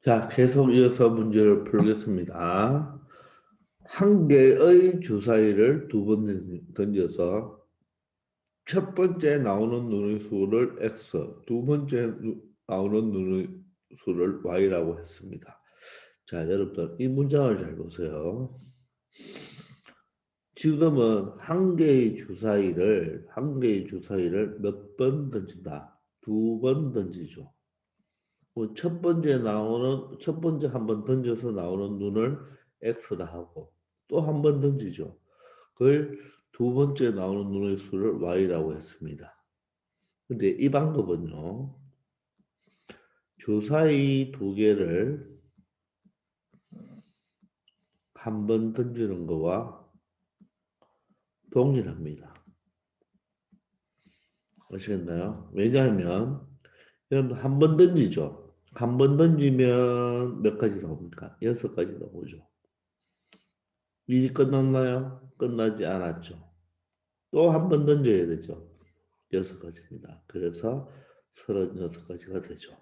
자, 계속 이어서 문제를 풀겠습니다. 한 개의 주사위를 두 번 던져서 첫 번째 나오는 눈의 수를 X, 두 번째 나오는 눈의 수를 Y라고 했습니다. 자, 여러분들 이 문장을 잘 보세요. 지금은 한 개의 주사위를 몇 번 던진다? 두 번 던지죠. 첫 번째 한 번 던져서 나오는 눈을 X라 하고 또 한 번 던지죠. 그걸 두 번째 나오는 눈의 수를 Y라고 했습니다. 근데 이 방법은요, 주사위 두 개를 한 번 던지는 거와 동일합니다. 아시겠나요? 왜냐하면 여러분 한 번 던지죠. 한 번 던지면 몇 가지 나옵니까? 6가지 나오죠. 일이 끝났나요? 끝나지 않았죠. 또 한 번 던져야 되죠. 6가지입니다. 그래서 36가지가 되죠.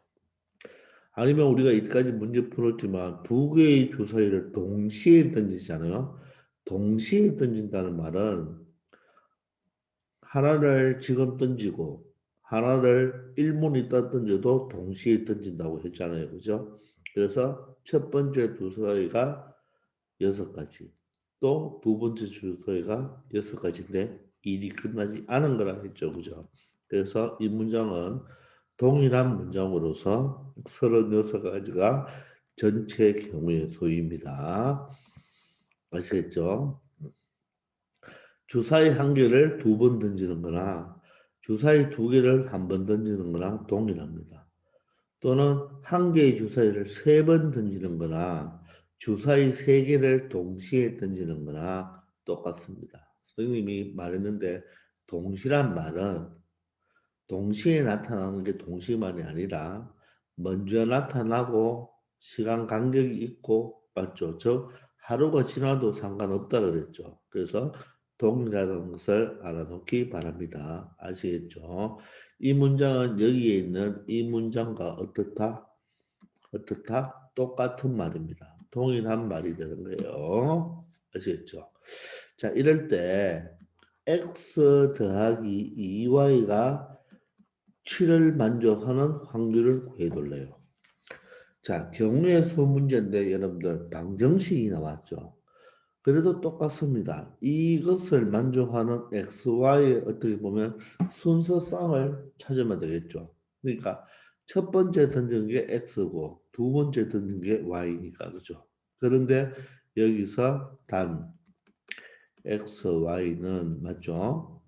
아니면 우리가 이때까지 문제 풀었지만 두 개의 주사위를 동시에 던지잖아요. 동시에 던진다는 말은 하나를 지금 던지고 하나를 1분 있다 던져도 동시에 던진다고 했잖아요. 그죠? 그래서 첫 번째 주사위가 6가지, 또 두 번째 주사위가 6가지인데 일이 끝나지 않은 거라 했죠. 그죠? 그래서 이 문장은 동일한 문장으로서 36가지가 전체 경우의 수입니다. 아시겠죠? 주사위 한 개를 두 번 던지는 거나 주사위 두 개를 한 번 던지는 거나 동일합니다. 또는 한 개의 주사위를 세 번 던지는 거나 주사위 세 개를 동시에 던지는 거나 똑같습니다. 선생님이 말했는데 동시란 말은 동시에 나타나는 게 동시만이 아니라 먼저 나타나고 시간 간격이 있고 맞죠? 즉 하루가 지나도 상관없다 그랬죠. 그래서 동일하다는 것을 알아놓기 바랍니다. 아시겠죠? 이 문장은 여기에 있는 이 문장과 어떻다? 어떻다? 똑같은 말입니다. 동일한 말이 되는 거예요. 아시겠죠? 자, 이럴 때 x 더하기 2y가 7을 만족하는 확률을 구해둘래요. 자, 경우의 수 문제인데 여러분들 방정식이 나왔죠. 그래도 똑같습니다. 이것을 만족하는 XY의 어떻게 보면 순서쌍을 찾으면 되겠죠. 그러니까 첫 번째 던진 게 X고 두 번째 던진 게 Y니까 그죠. 그런데 여기서 단 XY는 맞죠?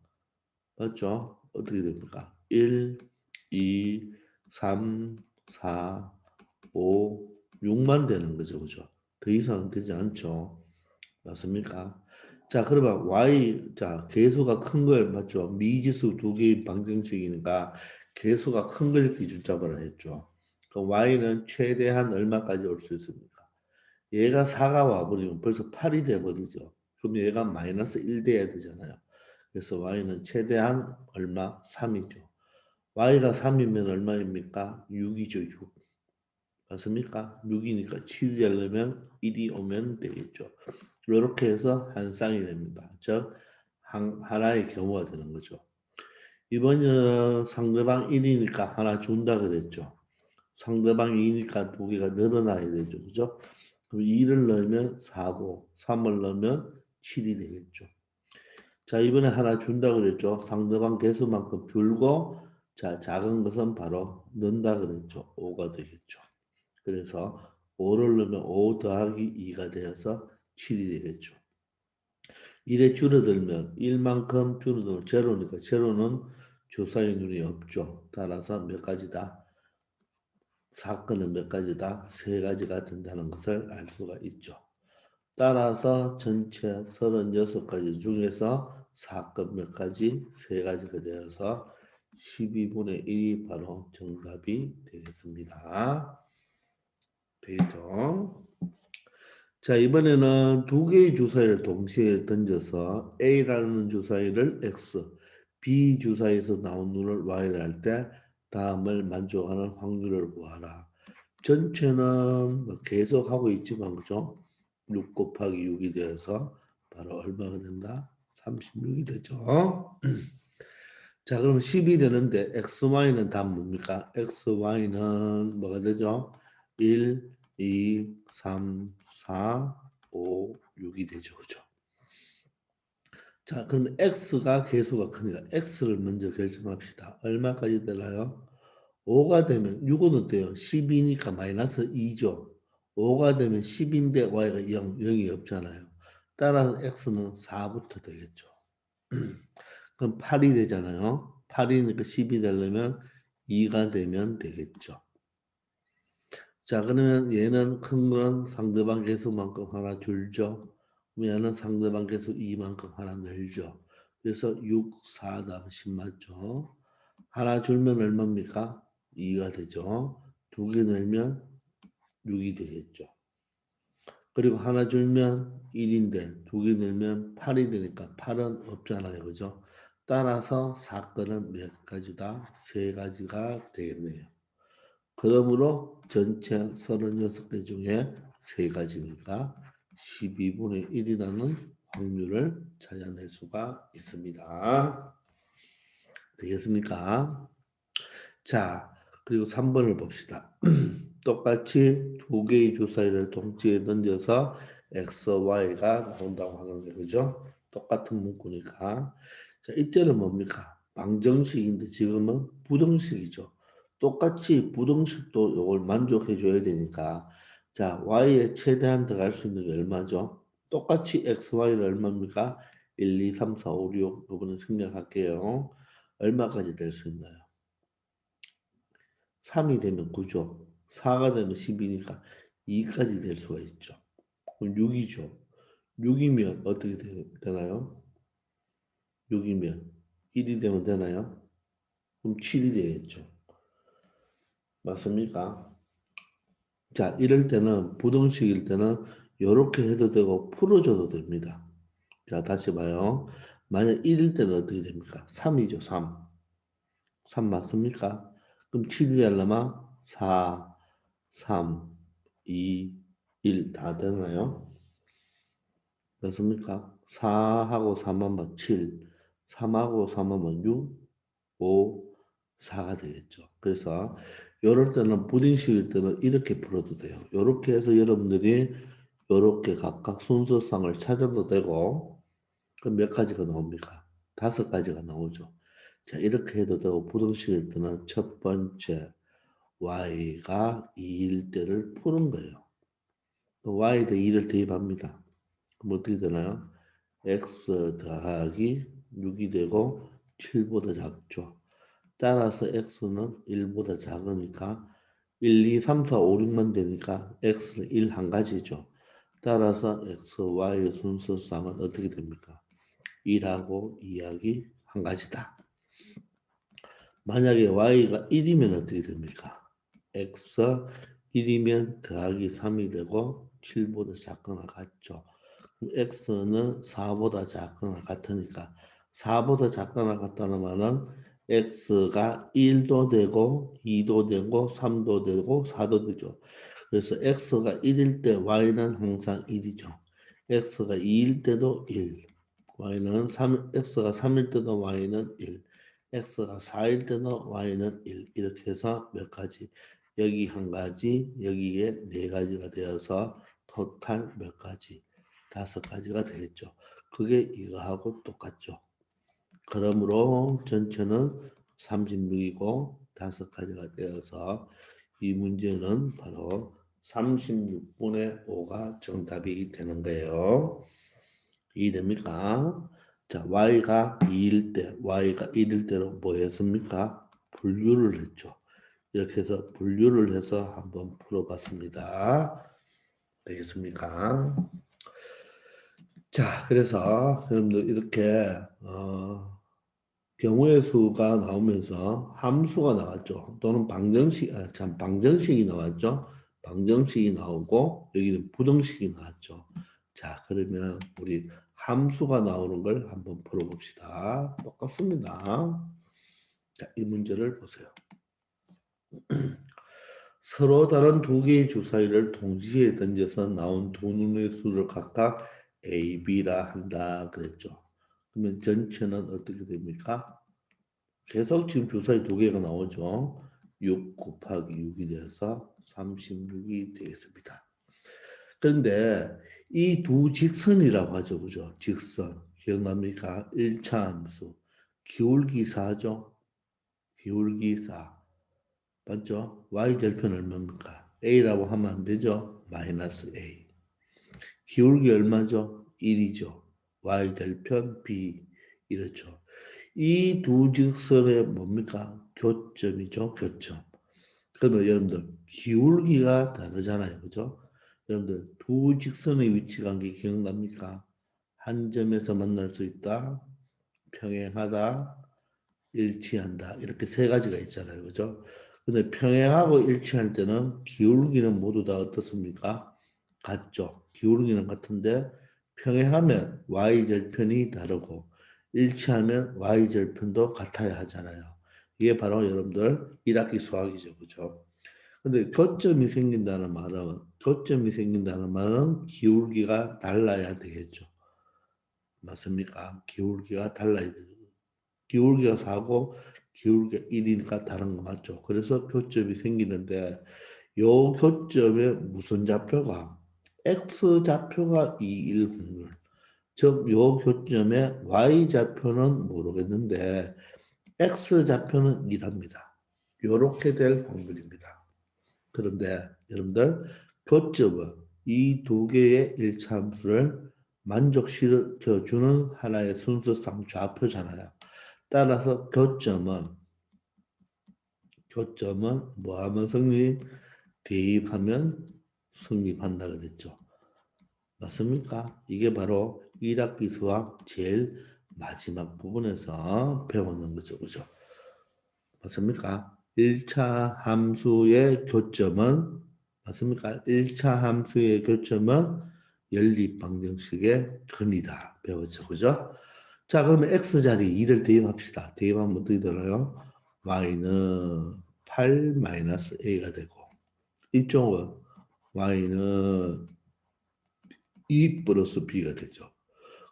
맞죠? 어떻게 됩니까? 1, 2, 3, 4, 5, 6만 되는 거죠. 그죠? 더 이상 되지 않죠. 맞습니까? 자, 그러면 Y, 자, 개수가 큰 걸 맞죠? 미지수 두 개의 방정식이니까 개수가 큰 걸 기준 잡으라 했죠. 그 Y는 최대한 얼마까지 올 수 있습니까? 얘가 4가 와버리면 벌써 8이 돼버리죠. 그럼 얘가 마이너스 1 돼야 되잖아요. 그래서 Y는 최대한 얼마? 3이죠. Y가 3이면 얼마입니까? 6이죠, 6. 맞습니까? 6이니까 7이 되려면 1이 오면 되겠죠. 이렇게 해서 한 쌍이 됩니다. 즉, 하나의 경우가 되는 거죠. 이번에는 상대방 1이니까 하나 준다 그랬죠. 상대방 2니까 두 개가 늘어나야 되죠. 그죠? 그럼 2를 넣으면 4고 3을 넣으면 7이 되겠죠. 자, 이번에 하나 준다 그랬죠. 상대방 개수만큼 줄고 자, 작은 것은 바로 넣는다 그랬죠. 5가 되겠죠. 그래서 5를 넣으면 5 더하기 2가 되어서 7이 되겠죠. 1에 줄어들면 1만큼 줄어들면 제로니까 제로는 주사위 눈이 없죠. 따라서 몇 가지다? 사건은 몇 가지다? 세 가지가 된다는 것을 알 수가 있죠. 따라서 전체 36가지 중에서 사건 몇 가지? 세 가지가 되어서 12분의 1이 바로 정답이 되겠습니다. 되겠죠? 자, 이번에는 두 개의 주사위를 동시에 던져서 A라는 주사위를 X, B 주사위에서 나온 눈을 Y를 할 때 다음을 만족하는 확률을 구하라. 전체는 뭐 계속 하고 있지만 그죠? 6 곱하기 6이 되어서 바로 얼마가 된다? 36이 되죠. 자, 그럼 10이 되는데 xy는 다 뭡니까? xy는 뭐가 되죠? 1, 2, 3, 4, 5, 6이 되죠. 그죠? 자, 그럼 x가 계수가 크니까 x를 먼저 결정합시다. 얼마까지 되나요? 5가 되면 6은 어때요? 10이니까 마이너스 2죠. 5가 되면 10인데 y가 0, 0이 없잖아요. 따라서 x는 4부터 되겠죠. 그럼 8이 되잖아요. 8이니까 10이 되려면 2가 되면 되겠죠. 자, 그러면 얘는 큰 거는 상대방 개수만큼 하나 줄죠. 그럼 얘는 상대방 개수 2만큼 하나 늘죠. 그래서 6, 4, 다음 10 맞죠? 하나 줄면 얼마입니까? 2가 되죠. 두 개 늘면 6이 되겠죠. 그리고 하나 줄면 1인데 두 개 늘면 8이 되니까 8은 없잖아요. 그죠? 따라서 사건은 몇 가지다? 세 가지가 되겠네요. 그러므로 전체 36개 중에 세 가지니까 12분의 1이라는 확률을 찾아낼 수가 있습니다. 되겠습니까? 자, 그리고 3번을 봅시다. 똑같이 두 개의 주사위를 동시에 던져서 x, y가 나온다고 하는 게 그죠? 똑같은 문구니까. 자, 이때는 뭡니까? 방정식인데 지금은 부등식이죠. 똑같이 부등식도 이걸 만족해 줘야 되니까. 자, y에 최대한 들어갈 수 있는 게 얼마죠? 똑같이 x, y는 얼마입니까? 1, 2, 3, 4, 5, 6. 이거는 생략할게요. 얼마까지 될 수 있나요? 3이 되면 9죠. 4가 되면 10이니까 2까지 될 수가 있죠. 그럼 6이죠. 6이면 어떻게 되나요? 6이면 1이 되면 되나요? 그럼 7이 되겠죠. 맞습니까? 자, 이럴 때는 부등식일 때는 이렇게 해도 되고 풀어줘도 됩니다. 자, 다시 봐요. 만약 1일 때는 어떻게 됩니까? 3이죠. 3. 3 맞습니까? 그럼 7이 되려면 4, 3, 2, 1 다 되나요? 맞습니까? 4하고 3하면 7, 3하고 3하면 6, 5, 4가 되겠죠. 그래서 이럴 때는 부등식일 때는 이렇게 풀어도 돼요. 이렇게 해서 여러분들이 이렇게 각각 순서상을 찾아도 되고 그럼 몇 가지가 나옵니까? 5가지가 나오죠. 자, 이렇게 해도 되고 부등식일 때는 첫 번째 y가 2일 때를 푸는 거예요. y에 대해 2를 대입합니다. 그럼 어떻게 되나요? x 더하기 6이 되고 7보다 작죠. 따라서 x는 1보다 작으니까 1, 2, 3, 4, 5, 6만 되니까 x는 1 한 가지죠. 따라서 x, y 순서상은 어떻게 됩니까? 1하고 2하기 한 가지다. 만약에 y가 1이면 어떻게 됩니까? x 1이면 더하기 3이 되고 7보다 작거나 같죠. x는 4보다 작거나 같으니까 4보다 작거나 같다는 말은 x가 1도 되고 2도 되고 3도 되고 4도 되죠. 그래서 x가 1일 때 y는 항상 1이죠. x가 2일 때도 1, y는 3, x가 3일 때도 y는 1, x가 4일 때도 y는 1 이렇게 해서 몇 가지 여기 한 가지 여기에 네 가지가 되어서 토탈 몇 가지 5가지가 되겠죠. 그게 이거하고 똑같죠. 그러므로 전체는 36이고 5가지가 되어서 이 문제는 바로 36분의 5가 정답이 되는 거예요. 이해됩니까? 자, y가 2일 때, y가 1일 때로 뭐 했습니까? 분류를 했죠. 이렇게 해서 분류를 해서 한번 풀어봤습니다. 되겠습니까? 자, 그래서 여러분들 이렇게 경우의 수가 나오면서 함수가 나왔죠. 또는 방정식이 나왔죠. 방정식이 나오고 여기는 부등식이 나왔죠. 자, 그러면 우리 함수가 나오는 걸 한번 풀어봅시다. 똑같습니다. 자, 이 문제를 보세요. 서로 다른 두 개의 주사위를 동시에 던져서 나온 두 눈의 수를 각각 A, B라 한다 그랬죠. 그러면 전체는 어떻게 됩니까? 계속 지금 주사위 두 개가 나오죠. 6 곱하기 6이 돼서 36이 되겠습니다. 그런데 이 두 직선이라고 하죠. 그죠? 직선. 기억납니까? 1차 함수. 기울기사죠. 기울기사. 맞죠? y절편 얼마입니까? a라고 하면 안 되죠? 마이너스 a. 기울기 얼마죠? 1이죠. y절편 b. 이렇죠. 이 두 직선의 뭡니까? 교점이죠. 교점. 그러면 여러분들 기울기가 다르잖아요. 그죠? 여러분들 두 직선의 위치 관계 기억납니까? 한 점에서 만날 수 있다. 평행하다. 일치한다. 이렇게 세 가지가 있잖아요. 그죠? 근데 평행하고 일치할 때는 기울기는 모두 다 어떻습니까? 같죠. 기울기는 같은데 평행하면 y절편이 다르고 일치하면 y절편도 같아야 하잖아요. 이게 바로 여러분들 1학기 수학이죠. 그죠? 근데 교점이 생긴다는 말은 기울기가 달라야 되겠죠. 맞습니까? 기울기가 달라야 되죠. 기울기가 4고 기울기가 1이니까 다른 거 맞죠? 그래서 교점이 생기는데 요 교점에 무슨 좌표가 X좌표가 2, 1 확률 즉 요 교점에 Y좌표는 모르겠는데 X좌표는 1합니다. 요렇게 될 확률입니다. 그런데 여러분들 교점은 이 두 개의 일차함수를 만족시켜주는 하나의 순서상 좌표잖아요. 따라서 교점은 뭐하면 성립? 대입하면 성립한다 그랬죠. 맞습니까? 이게 바로 1학기 수학 제일 마지막 부분에서 배우는 거죠. 그죠? 맞습니까? 1차 함수의 교점은 맞습니까? 1차 함수의 교점은 연립방정식의 근이다. 배웠죠. 그죠? 자, 그러면 x자리 2를 대입합시다. 대입하면 어떻게 되나요? y는 8-a가 되고 이쪽은 y는 2 플러스 b가 되죠.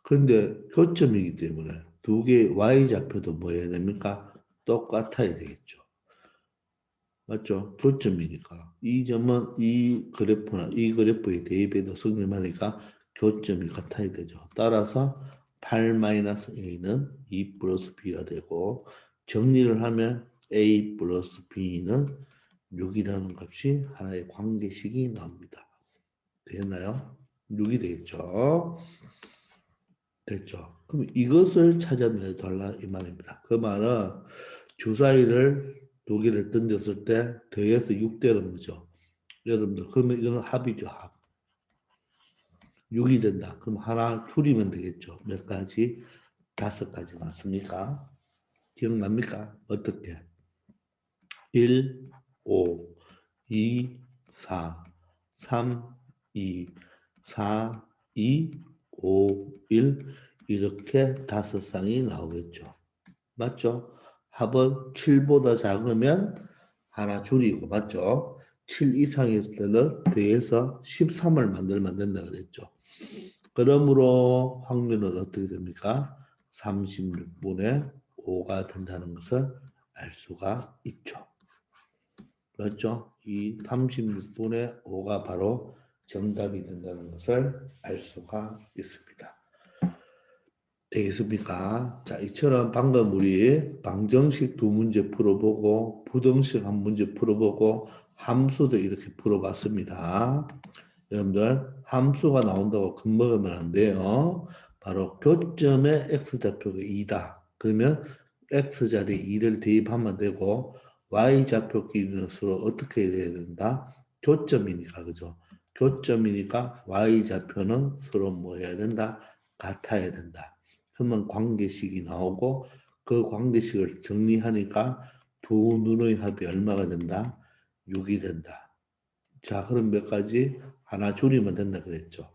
그런데 교점이기 때문에 두 개의 y좌표도 뭐 해야 됩니까? 똑같아야 되겠죠. 맞죠? 교점이니까. 이 점은 이 그래프나 이 그래프에 대입해도 성립하니까 교점이 같아야 되죠. 따라서 8-a는 2 플러스 b가 되고 정리를 하면 a 플러스 b는 6이라는 값이 하나의 관계식이 나옵니다. 되겠나요? 6이 되겠죠. 됐죠. 그럼 이것을 찾아내달라 이 말입니다. 그 말은 주사위를 두 개를 던졌을 때 더해서 6되는 거죠. 여러분들 그러면 이거는 합이죠. 합. 6이 된다. 그럼 하나 줄이면 되겠죠. 몇 가지? 5가지 맞습니까? 기억납니까? 어떻게? 1, 5, 2, 4, 3, 2, 4, 2, 5, 1 이렇게 5쌍이 나오겠죠. 맞죠? 합은 7보다 작으면 하나 줄이고 맞죠? 7 이상일 때는 더해서 13을 만들면 된다 그랬죠. 그러므로 확률은 어떻게 됩니까? 36분의 5가 된다는 것을 알 수가 있죠. 맞죠? 이 36분의 5가 바로 정답이 된다는 것을 알 수가 있습니다. 되겠습니까? 자, 이처럼 방금 우리 방정식 두 문제 풀어보고 부등식 한 문제 풀어보고 함수도 이렇게 풀어봤습니다. 여러분들 함수가 나온다고 겁먹으면 안 돼요. 바로 교점의 x좌표가 2다. 그러면 x자리에 2를 대입하면 되고 y좌표끼리는 서로 어떻게 돼야 된다? 교점이니까 그죠? 교점이니까 y좌표는 서로 뭐 해야 된다? 같아야 된다. 그러면 관계식이 나오고 그 관계식을 정리하니까 두 눈의 합이 얼마가 된다? 6이 된다. 자, 그럼 몇 가지? 하나 줄이면 된다 그랬죠.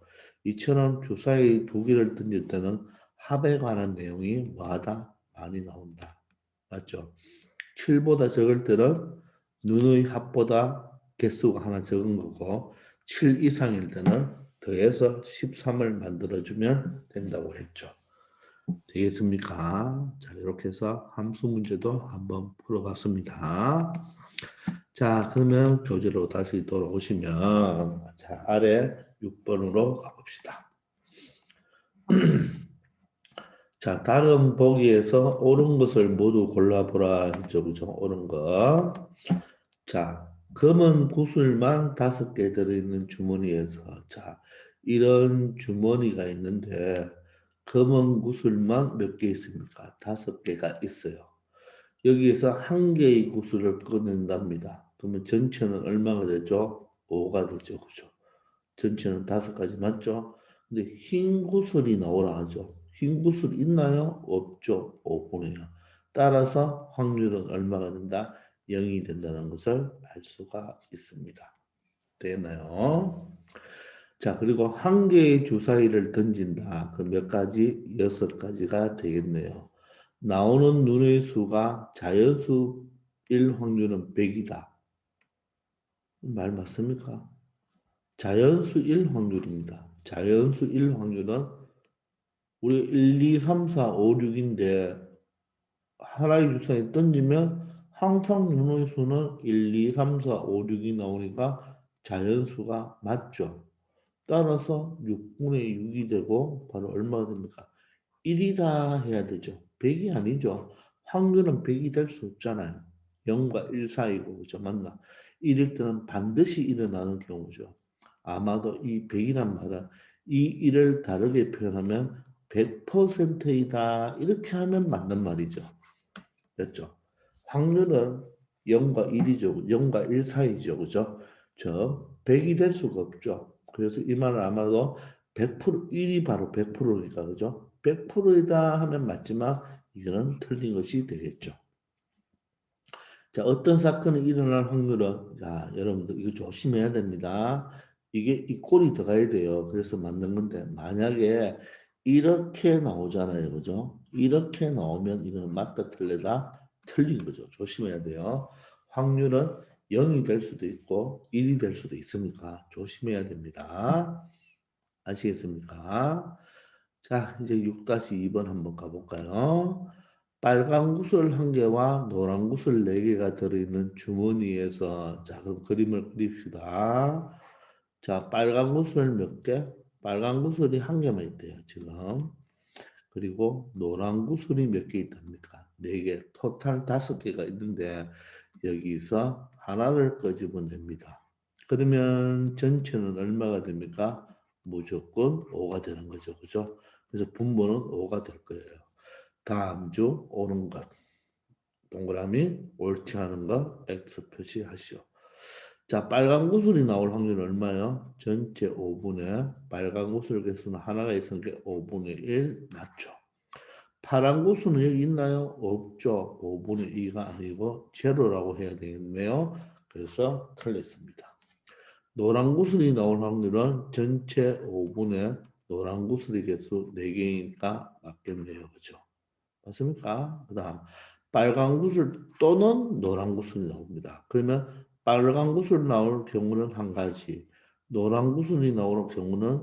이처럼 주사위 두 개를 던질 때는 합에 관한 내용이 뭐하다? 많이 나온다. 맞죠? 7보다 적을 때는 눈의 합보다 개수가 하나 적은 거고 7 이상일 때는 더해서 13을 만들어주면 된다고 했죠. 되겠습니까? 자, 이렇게 해서 함수 문제도 한번 풀어봤습니다. 자, 그러면 교재로 다시 돌아오시면 자, 아래 6번으로 가봅시다. 자, 다른 보기에서 옳은 것을 모두 골라보라 했죠. 그죠? 옳은 거. 자, 검은 구슬만 5개 들어있는 주머니에서 자, 이런 주머니가 있는데 검은 구슬만 몇 개 있습니까? 5개가 있어요. 여기에서 한 개의 구슬을 꺼낸답니다. 그러면 전체는 얼마가 되죠? 5가 되죠. 그죠? 전체는 5가지 맞죠? 근데 흰 구슬이 나오라 하죠. 흰 구슬 있나요? 없죠. 5분의 0. 따라서 확률은 얼마가 된다? 0이 된다는 것을 알 수가 있습니다. 되겠나요? 자, 그리고 한 개의 주사위를 던진다. 그럼 몇 가지? 6가지가 되겠네요. 나오는 눈의 수가 자연수일 확률은 100이다. 말 맞습니까? 자연수일 확률입니다. 자연수일 확률은 우리 1, 2, 3, 4, 5, 6인데 하나의 주사위 던지면 항상 눈의 수는 1, 2, 3, 4, 5, 6이 나오니까 자연수가 맞죠. 따라서 6분의 6이 되고 바로 얼마가 됩니까? 1이다 해야 되죠. 100이 아니죠. 확률은 100이 될 수 없잖아요. 0과 1 사이고 그죠? 맞나? 1일 때는 반드시 일어나는 경우죠. 아마도 이 100이란 말은 이 1을 다르게 표현하면 100%이다 이렇게 하면 맞는 말이죠. 됐죠? 확률은 0과 1이죠. 0과 1 사이죠. 그죠? 저 100이 될 수가 없죠. 그래서 이 말은 아마도 100% 1이 바로 100%니까 그죠? 100%이다 하면 맞지만 이거는 틀린 것이 되겠죠. 자, 어떤 사건이 일어날 확률은 자, 여러분들 이거 조심해야 됩니다. 이게 이 꼴이 들어가야 돼요. 그래서 만든 건데 만약에 이렇게 나오잖아요. 그죠? 이렇게 나오면 이거는 맞다 틀리다 틀린 거죠. 조심해야 돼요. 확률은 0이 될 수도 있고 1이 될 수도 있으니까 조심해야 됩니다. 아시겠습니까? 자, 이제 6-2번 한번 가볼까요? 빨간 구슬 1개와 노란 구슬 4개가 들어있는 주머니에서 자, 그럼 그림을 그립시다. 자, 빨간 구슬 몇 개? 빨간 구슬이 1개만 있대요, 지금. 그리고 노란 구슬이 몇 개 있답니까? 4개, 토탈 5개가 있는데 여기서 하나를 꺼집어면 됩니다. 그러면 전체는 얼마가 됩니까? 무조건 5가 되는 거죠. 그죠? 그래서 분모는 5가 될 거예요. 다음 주 오는 것. 동그라미 옳지 않은 거 X 표시하시오. 자, 빨간 구슬이 나올 확률은 얼마요? 전체 5분의 빨간 구슬 개수는 하나가 있으니까 5분의 1 맞죠? 파란 구슬은 여기 있나요? 없죠. 5분의 2가 아니고 제로라고 해야 되겠네요. 그래서 틀렸습니다. 노란 구슬이 나올 확률은 전체 5분의 노란 구슬의 개수 4개니까 맞겠네요. 그죠? 맞습니까? 그 다음 빨간 구슬 또는 노란 구슬이 나옵니다. 그러면 빨간 구슬 나올 경우는 한 가지, 노란 구슬이 나오는 경우는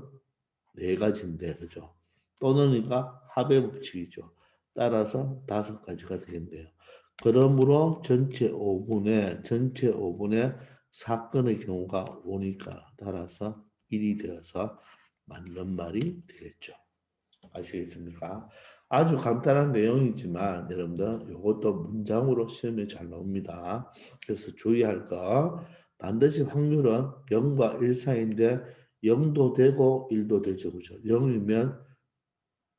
4가지인데, 그죠? 또는이니까 합의 법칙이죠. 따라서 5가지가 되겠네요. 그러므로 전체 5분의 사건의 경우가 오니까 따라서 1이 되어서 맞는 말이 되겠죠. 아시겠습니까? 아주 간단한 내용이지만 여러분들 이것도 문장으로 시험에 잘 나옵니다. 그래서 주의할 거 반드시 확률은 0과 1 사이인데 0도 되고 1도 되죠. 그죠? 0이면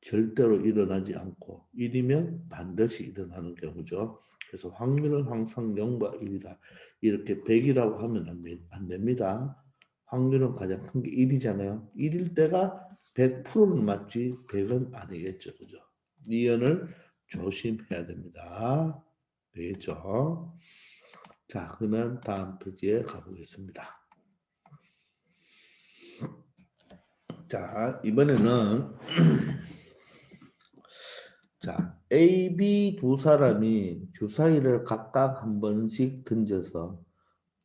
절대로 일어나지 않고 1이면 반드시 일어나는 경우죠. 그래서 확률은 항상 0과 1이다. 이렇게 100이라고 하면 안 됩니다. 확률은 가장 큰 게 1이잖아요. 1일 때가 100%는 맞지 100은 아니겠죠. 그죠? 이연을 조심해야 됩니다. 되겠죠? 자, 그러면 다음 페이지에 가보겠습니다. 자, 이번에는 자, A, B 두 사람이 주사위를 각각 한 번씩 던져서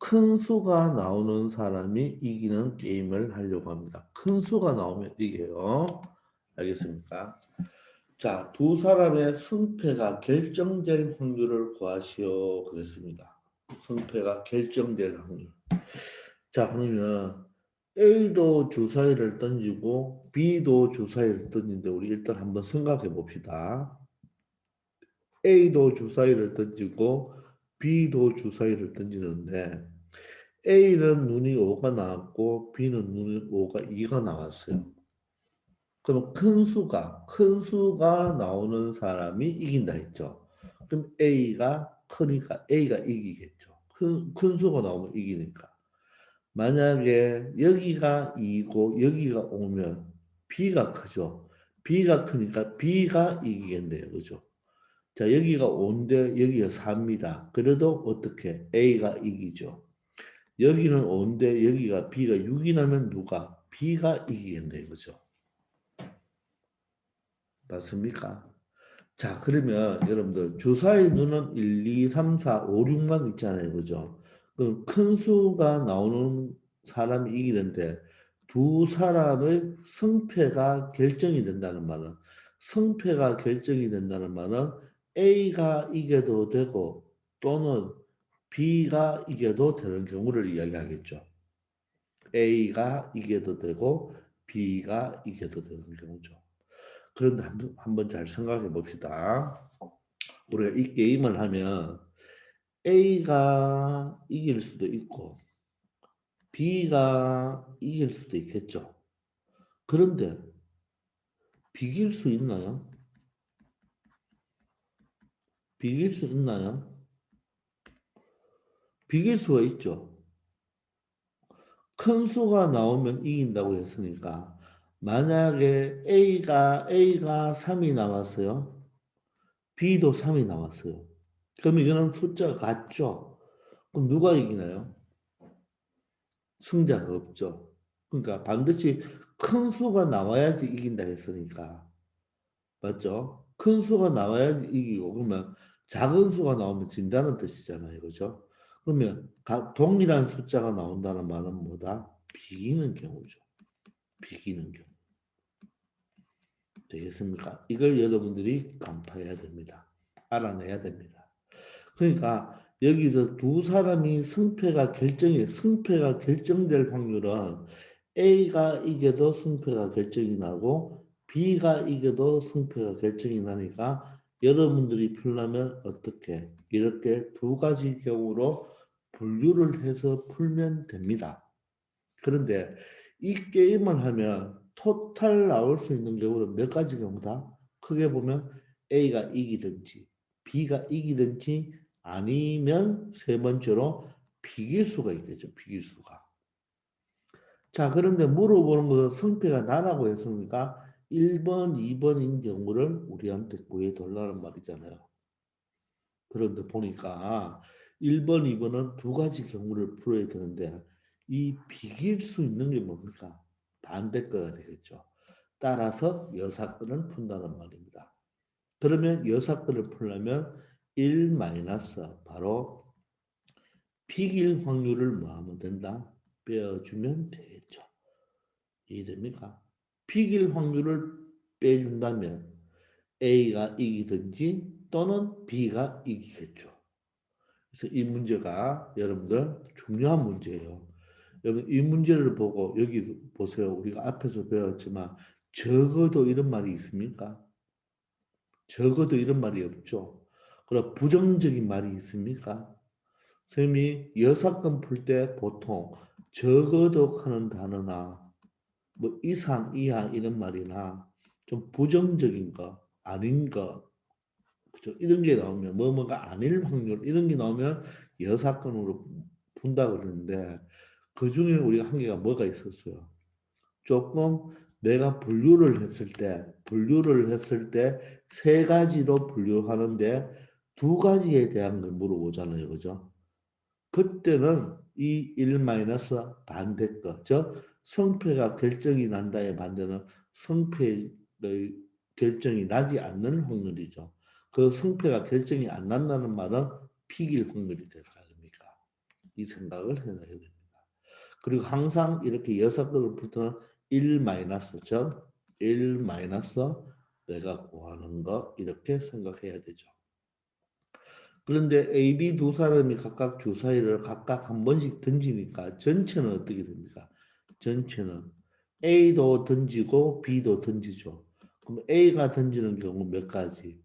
큰 수가 나오는 사람이 이기는 게임을 하려고 합니다. 큰 수가 나오면 이겨요. 알겠습니까? 자, 두 사람의 승패가 결정될 확률을 구하시오. 그랬습니다. 승패가 결정될 확률. 자, 그러면 A도 주사위를 던지고 B도 주사위를 던지는데 우리 일단 한번 생각해 봅시다. A도 주사위를 던지고 B도 주사위를 던지는데 A는 눈이 5가 나왔고 B는 눈이 5가 2가 나왔어요. 그럼 큰 수가 나오는 사람이 이긴다 했죠. 그럼 A가 크니까 A가 이기겠죠. 큰 수가 나오면 이기니까. 만약에 여기가 2고 여기가 오면 B가 크죠. B가 크니까 B가 이기겠네요. 그죠? 자, 여기가 5인데 여기가 4입니다. 그래도 어떻게? A가 이기죠. 여기는 5인데 여기가 B가 6이 나면 누가? B가 이기겠네요. 그죠? 맞습니까? 자, 그러면 여러분들 주사위 눈은 1, 2, 3, 4, 5, 6만 있잖아요. 그죠? 그럼 큰 수가 나오는 사람이 이기는데 두 사람의 승패가 결정이 된다는 말은 승패가 결정이 된다는 말은 A가 이겨도 되고 또는 B가 이겨도 되는 경우를 이야기하겠죠. A가 이겨도 되고 B가 이겨도 되는 경우죠. 그런데 한번 잘 생각해 봅시다. 우리가 이 게임을 하면 A가 이길 수도 있고 B가 이길 수도 있겠죠. 그런데 비길 수 있나요? 비길 수 있나요? 비길 수가 있죠. 큰 수가 나오면 이긴다고 했으니까 만약에 A가 3이 나왔어요. B도 3이 나왔어요. 그럼 이거는 숫자가 같죠. 그럼 누가 이기나요? 승자가 없죠. 그러니까 반드시 큰 수가 나와야지 이긴다 했으니까. 맞죠? 큰 수가 나와야지 이기고 그러면 작은 수가 나오면 진다는 뜻이잖아요. 그죠? 그러면 동일한 숫자가 나온다는 말은 뭐다? 비기는 경우죠. 비기는 경우. 되겠습니까? 이걸 여러분들이 간파해야 됩니다. 알아내야 됩니다. 그러니까 여기서 두 사람이 승패가 결정될 확률은 A가 이겨도 승패가 결정이 나고 B가 이겨도 승패가 결정이 나니까 여러분들이 풀려면 어떻게 이렇게 두 가지 경우로 분류를 해서 풀면 됩니다. 그런데 이 게임을 하면 토탈 나올 수 있는 경우는 몇 가지 경우다? 크게 보면 A가 이기든지 B가 이기든지 아니면 세 번째로 비길수가 있겠죠. 비길수가. 자, 그런데 물어보는 것은 성패가 나라고 했으니까 1번, 2번인 경우를 우리한테 구해달라는 말이잖아요. 그런데 보니까 1번, 2번은 두 가지 경우를 풀어야 되는데 이 비길 수 있는 게 뭡니까? 반대거가 되겠죠. 따라서 여사건을 푼다는 말입니다. 그러면 여사건을 풀려면 1 마이너스 바로 비길 확률을 뭐 하면 된다? 빼어주면 되겠죠. 이해됩니까? 비길 확률을 빼준다면 A가 이기든지 또는 B가 이기겠죠. 그래서 이 문제가 여러분들 중요한 문제예요. 여러분 이 문제를 보고 여기 보세요. 우리가 앞에서 배웠지만 적어도 이런 말이 있습니까? 적어도 이런 말이 없죠. 그럼 부정적인 말이 있습니까? 선생님이 여사건 풀 때 보통 적어도 하는 단어나 뭐 이상, 이하 이런 말이나 좀 부정적인 거, 아닌 거, 그죠? 이런 게 나오면 뭐뭐가 아닐 확률 이런 게 나오면 여사건으로 푼다 그러는데 그 중에 우리가 한 개가 뭐가 있었어요? 조금 내가 분류를 했을 때 세 가지로 분류하는데 두 가지에 대한 걸 물어보잖아요. 그죠? 그때는 이 1 마이너스 반대 거, 즉 성패가 결정이 난다의 반대는 성패의 결정이 나지 않는 확률이죠. 그 성패가 결정이 안 난다는 말은 비길 확률이 될 거 아닙니까? 이 생각을 해놔야 됩니다. 그리고 항상 이렇게 6건을 풀 때는 1 마이너스 점, 1 마이너스 내가 구하는 거 이렇게 생각해야 되죠. 그런데 A, B 두 사람이 각각 주사위를 각각 한 번씩 던지니까 전체는 어떻게 됩니까? 전체는 A도 던지고 B도 던지죠. 그럼 A가 던지는 경우 몇 가지?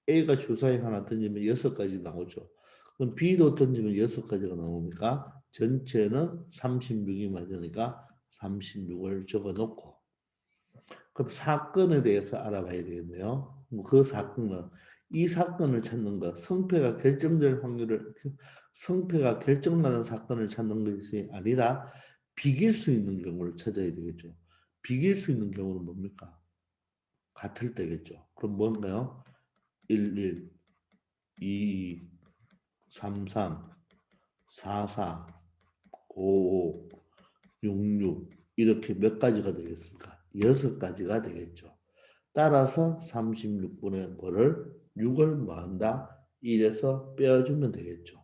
A가 주사위 하나 던지면 6가지 나오죠. 그럼 B도 던지면 6가지가 나오니까 전체는 36이 맞으니까 36을 적어놓고 그럼 사건에 대해서 알아봐야 되겠네요. 그 사건은 이 사건을 찾는 것, 성패가 결정될 확률을 성패가 결정나는 사건을 찾는 것이 아니라 비길 수 있는 경우를 찾아야 되겠죠. 비길 수 있는 경우는 뭡니까? 같을 때겠죠. 그럼 뭔가요? 11, 22, 33, 44, 55, 66 이렇게 몇 가지가 되겠습니까? 6가지가 되겠죠. 따라서 36분의 뭐를 6을 뭐한다? 1에서 빼어주면 되겠죠.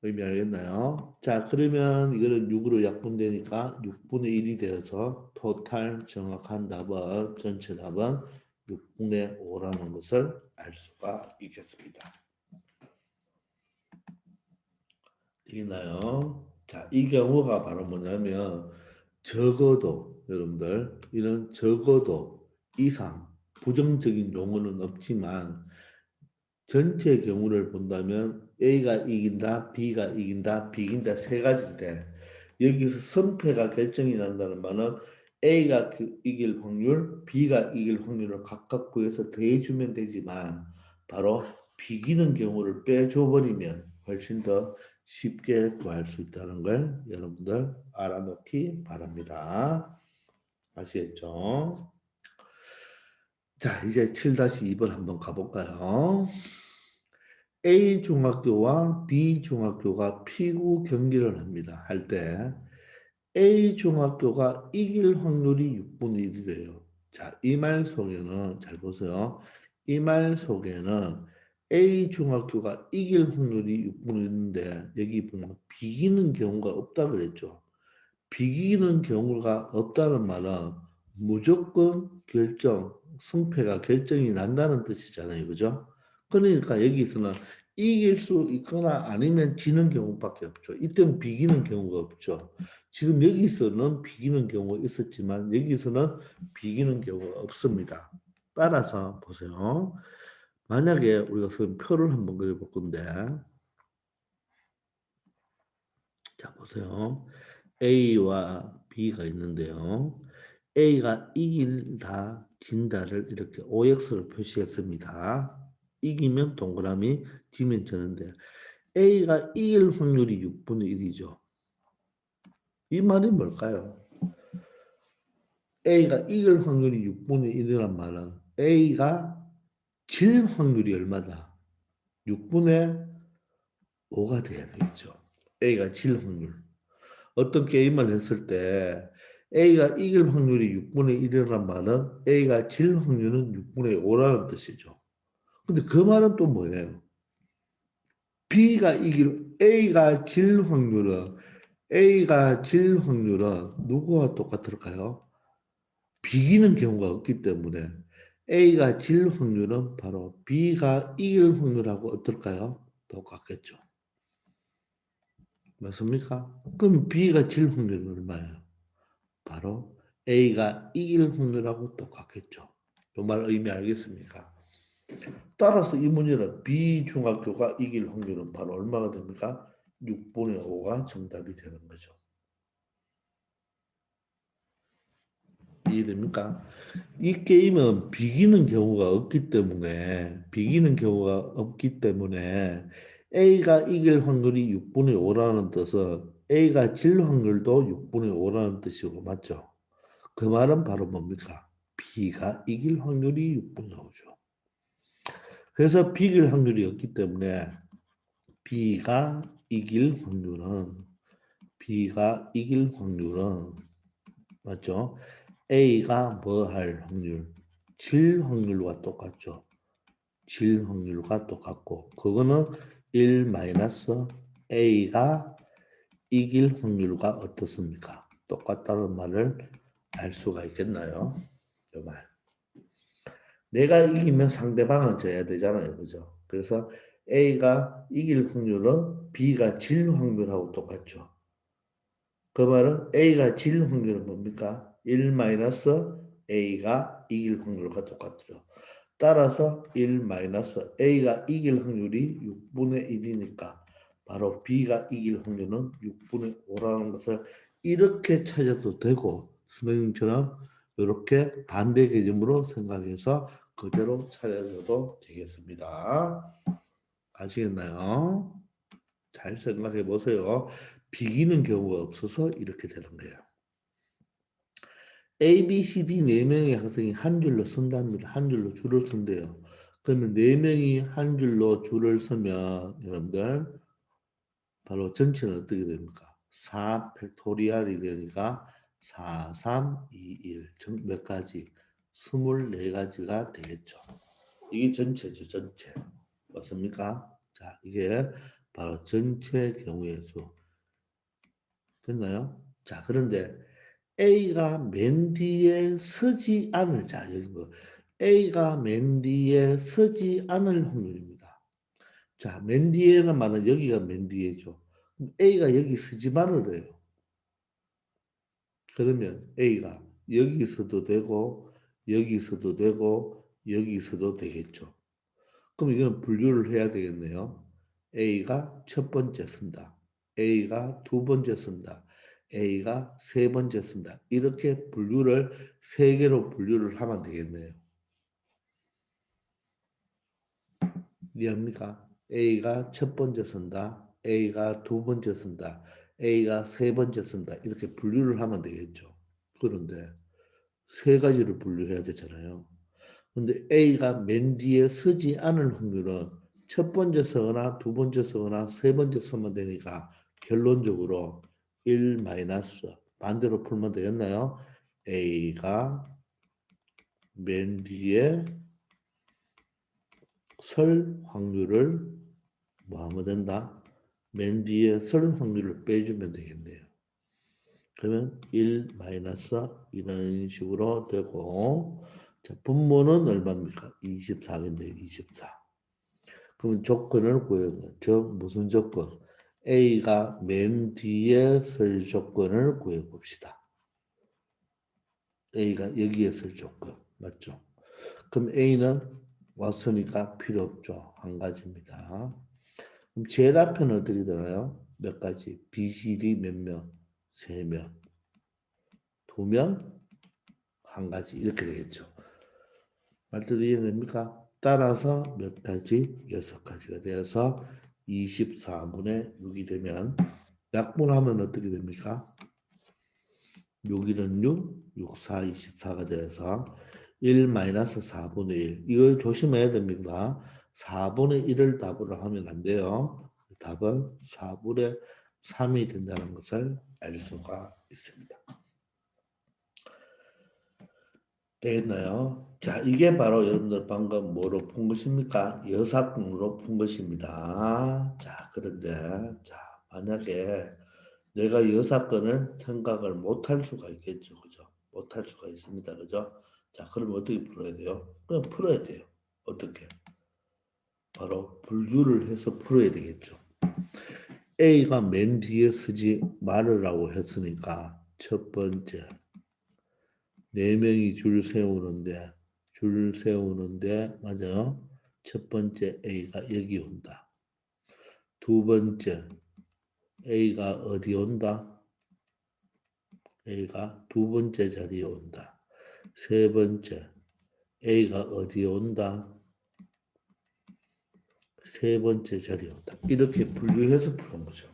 의미 알겠나요? 자, 그러면 이거는 6으로 약분되니까 6분의 1이 되어서 토탈 정확한 답은 전체 답은 6분의 5라는 것을 알 수가 있겠습니다. 되겠나요? 자, 이 경우가 바로 뭐냐면 적어도 여러분들 이런 적어도 이상 부정적인 용어는 없지만 전체 경우를 본다면 A가 이긴다, B가 이긴다, 비긴다 세 가지인데 여기서 선패가 결정이 난다는 말은 A가 이길 확률, B가 이길 확률을 각각 구해서 더해주면 되지만 바로 비기는 경우를 빼줘버리면 훨씬 더 쉽게 구할 수 있다는 걸 여러분들 알아놓기 바랍니다. 아시겠죠? 자, 이제 7-2번 한번 가볼까요? A 중학교와 B 중학교가 피구 경기를 합니다. 할 때 A 중학교가 이길 확률이 6분의 1이래요. 자, 이 말 속에는 잘 보세요. 이 말 속에는 A 중학교가 이길 확률이 6분의 1인데 여기 보면 비기는 경우가 없다 그랬죠. 비기는 경우가 없다는 말은 무조건 승패가 결정이 난다는 뜻이잖아요. 그죠? 그러니까 여기서는 이길 수 있거나 아니면 지는 경우밖에 없죠. 이때는 비기는 경우가 없죠. 지금 여기서는 비기는 경우가 있었지만 여기서는 비기는 경우가 없습니다. 따라서 보세요. 만약에 우리가 선 표를 한번 그려볼 건데 자 보세요. A와 B가 있는데요. A가 이긴다, 진다를 이렇게 OX로 표시했습니다. 이기면 동그라미, 지면 저는데 A가 이길 확률이 6분의 1이죠. 이 말이 뭘까요? A가 이길 확률이 6분의 1이란 말은 A가 질 확률이 얼마다? 6분의 5가 돼야 되겠죠. A가 질 확률. 어떤 게임을 했을 때 A가 이길 확률이 6분의 1이라는 말은 A가 질 확률은 6분의 5라는 뜻이죠. 근데 그 말은 또 뭐예요? A가 질 확률은 누구와 똑같을까요? 비기는 경우가 없기 때문에 A가 질 확률은 바로 B가 이길 확률하고 어떨까요? 똑같겠죠. 맞습니까? 그럼 B가 질 확률은 얼마예요? 바로 A가 이길 확률하고 똑같겠죠. 이 말 의미 알겠습니까? 따라서 이 문제는 B 중학교가 이길 확률은 바로 얼마가 됩니까? 6분의 5가 정답이 되는 거죠. 이해됩니까? 이 게임은 비기는 경우가 없기 때문에 A가 이길 확률이 6분의 5라는 뜻은 A가 질 확률도 6분의 5라는 뜻이고 맞죠? 그 말은 바로 뭡니까? B가 이길 확률이 6분의 5죠. 그래서 비길 확률이 없기 때문에 B가 이길 확률은 맞죠? A가 뭐 할 확률? 질 확률과 똑같죠. 질 확률과 똑같고 그거는 1 마이너스 A가 이길 확률과 어떻습니까? 똑같다는 말을 알 수가 있겠나요? 이 말. 내가 이기면 상대방은 져야 되잖아요. 그죠? 그래서 A가 이길 확률은 B가 질 확률하고 똑같죠. 그 말은 A가 질 확률은 뭡니까? 1 마이너스 A가 이길 확률과 똑같죠. 따라서 1 마이너스 A가 이길 확률이 6분의 1이니까 바로 B가 이길 확률은 6분의 5라는 것을 이렇게 찾아도 되고 선생님처럼 이렇게 반대 개념으로 생각해서 그대로 찾아줘도 되겠습니다. 아시겠나요? 잘 생각해 보세요. 비기는 경우가 없어서 이렇게 되는 거예요. A, B, C, D 4명의 학생이 한 줄로 쓴답니다. 한 줄로 줄을 쓴대요. 그러면 4명이 한 줄로 줄을 서면 여러분들 바로 전체는 어떻게 됩니까? 4 팩토리얼이 되니까 4, 3, 2, 1. 몇 가지? 24가지가 되겠죠. 이게 전체죠. 전체. 맞습니까? 자, 이게 바로 전체 경우의 수. 됐나요? 자, 그런데 A가 맨 뒤에 서지 않을, 자, 여기 뭐 A가 맨 뒤에 서지 않을 확률입니다. 자, 맨 뒤에는 말은 여기가 맨 뒤에죠. A가 여기 서지 말으래요. 그러면 A가 여기서도 되고 여기서도 되고 여기서도 되겠죠. 그럼 이건 분류를 해야 되겠네요. A가 첫 번째 쓴다. A가 두 번째 쓴다. A가 세 번째 쓴다. 이렇게 분류를 세 개로 분류를 하면 되겠네요. 이해합니까? A가 첫 번째 쓴다. A가 두 번째 쓴다. A가 세 번째 쓴다. 이렇게 분류를 하면 되겠죠. 그런데 세 가지를 분류해야 되잖아요. 근데 A가 맨 뒤에 서지 않을 확률은 첫 번째 서거나 두 번째 서거나 세 번째 서면 되니까 결론적으로 1 마이너스 반대로 풀면 되겠나요? A가 맨 뒤에 설 확률을 뭐 하면 된다? 맨 뒤에 설 확률을 빼주면 되겠네요. 그러면 1 마이너스 이런 식으로 되고 자, 분모는 얼마입니까? 24인데 24. 그럼 조건을 구해요. 무슨 조건? A가 맨 뒤에 설 조건을 구해봅시다. A가 여기에 설 조건. 맞죠? 그럼 A는 왔으니까 필요 없죠. 한 가지입니다. 그럼 제일 앞에는 어떻게 되나요? 몇 가지? B, C, D 몇 명? 3명. 2명? 한 가지. 이렇게 되겠죠. 말뜻 이해됩니까? 따라서 몇 가지? 6가지가 되어서 24분의 6이 되면 약분하면 어떻게 됩니까? 6일은 6, 6, 4, 24가 되어서 1 마이너스 4분의 1. 이거 조심해야 됩니다. 4분의 1을 답으로 하면 안 돼요. 답은 4분의 3이 된다는 것을 알 수가 있습니다. 되겠나요? 자, 이게 바로 여러분들 방금 뭐로 푼 것입니까? 여사건으로 푼 것입니다. 자, 그런데 자, 만약에 내가 여사건을 생각을 못할 수가 있겠죠. 그죠? 못할 수가 있습니다. 그죠? 자, 그럼 어떻게 풀어야 돼요? 그냥 풀어야 돼요. 어떻게? 바로 분류를 해서 풀어야 되겠죠. A가 맨 뒤에 쓰지 말으라고 했으니까 첫 번째 4명이 줄 세우는데 맞아요. 첫 번째 A가 여기 온다. 두 번째 A가 어디 온다? A가 두 번째 자리에 온다. 세 번째 A가 어디 온다? 세 번째 자리에 온다. 이렇게 분류해서 푸는 거죠.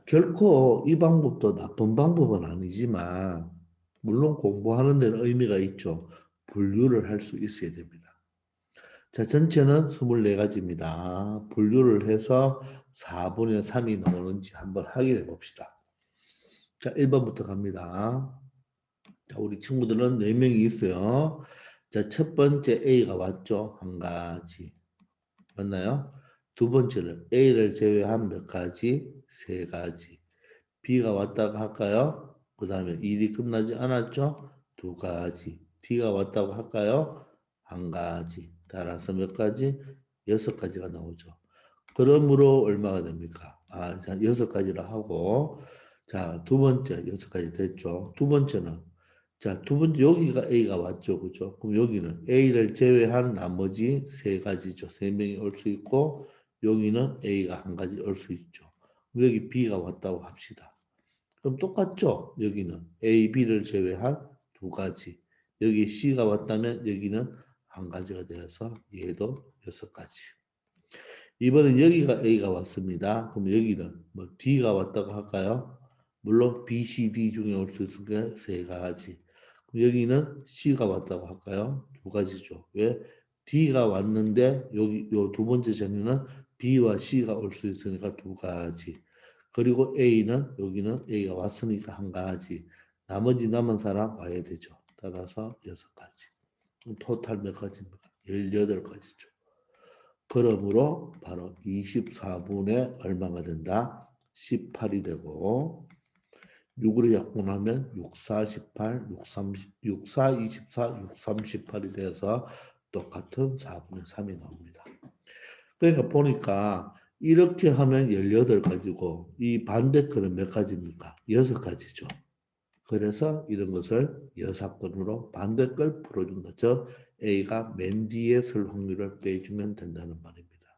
결코 이 방법도 나쁜 방법은 아니지만 물론 공부하는 데는 의미가 있죠. 분류를 할 수 있어야 됩니다. 자, 전체는 24가지입니다. 분류를 해서 4분의 3이 나오는지 한번 확인해 봅시다. 자, 1번부터 갑니다. 자, 우리 친구들은 4명이 있어요. 자, 첫 번째 A가 왔죠. 한 가지. 맞나요? 두 번째는 A를 제외한 몇 가지? 세 가지. B가 왔다고 할까요? 그 다음에 일이 끝나지 않았죠? 두 가지. D가 왔다고 할까요? 한 가지. 따라서 몇 가지? 여섯 가지가 나오죠. 그러므로 얼마가 됩니까? 자, 여섯 가지를 하고, 자, 두 번째, 여섯 가지 됐죠. 두 번째는, 자, 두 번째, 여기가 A가 왔죠. 그죠? 그럼 여기는 A를 제외한 나머지 세 가지죠. 세 명이 올 수 있고, 여기는 A가 한 가지 올 수 있죠. 여기 B가 왔다고 합시다. 그럼 똑같죠? 여기는 A, B를 제외한 두 가지. 여기 C가 왔다면 여기는 한 가지가 되어서 얘도 여섯 가지. 이번엔 여기가 A가 왔습니다. 그럼 여기는 뭐 D가 왔다고 할까요? 물론 B, C, D 중에 올 수 있으니까 세 가지. 그럼 여기는 C가 왔다고 할까요? 두 가지죠. 왜? D가 왔는데 여기 요 두 번째 전에는 B와 C가 올 수 있으니까 두 가지. 그리고 A는 여기는 A가 왔으니까 한 가지. 나머지 남은 사람 와야 되죠. 따라서 여섯 가지. 토탈 몇 가지입니까? 18가지죠. 그러므로 바로 24분의 얼마가 된다? 18이 되고 6으로 약분하면 6, 4, 18, 6, 30, 6, 4, 24, 6, 3, 18이 되어서 똑같은 4분의 3이 나옵니다. 그러니까 보니까 이렇게 하면 18가지고 이 반대거는 몇 가지입니까? 6가지죠. 그래서 이런 것을 여사건으로 반대걸 풀어준다. 즉 A가 맨 뒤에 설 확률을 빼주면 된다는 말입니다.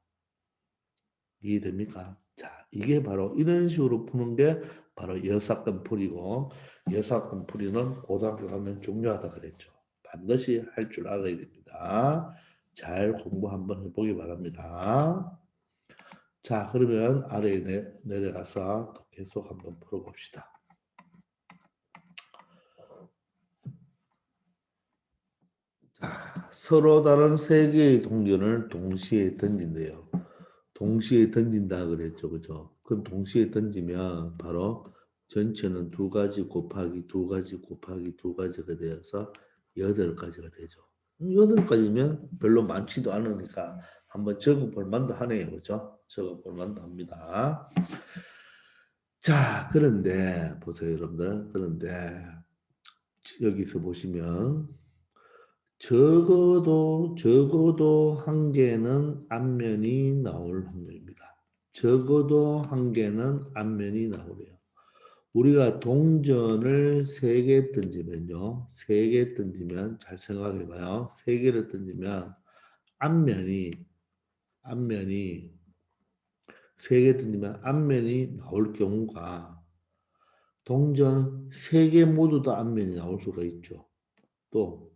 이해됩니까? 자, 이게 바로 이런 식으로 푸는 게 바로 여사건 풀이고 여사건 풀이는 고등학교 가면 중요하다 그랬죠. 반드시 할 줄 알아야 됩니다. 잘 공부 한번 해보기 바랍니다. 자, 그러면 아래에 내려가서 계속 한번 풀어봅시다. 자, 서로 다른 세 개의 동전을 동시에 던진대요. 동시에 던진다 그랬죠. 그죠? 그럼 동시에 던지면 바로 전체는 두 가지 곱하기 두 가지 곱하기 두 가지가 되어서 8가지가 되죠. 8가지면 별로 많지도 않으니까 한번 적어볼 만도 하네요. 그죠? 적어볼 만도 합니다. 자, 그런데 보세요, 여러분들. 그런데 여기서 보시면 적어도 한 개는 앞면이 나올 확률입니다. 적어도 한 개는 앞면이 나오래요. 우리가 동전을 3개 던지면요. 3개 던지면 잘 생각해봐요. 3개를 던지면 앞면이 3개 던지면 앞면이 나올 경우가 동전 3개 모두 다 앞면이 나올 수가 있죠. 또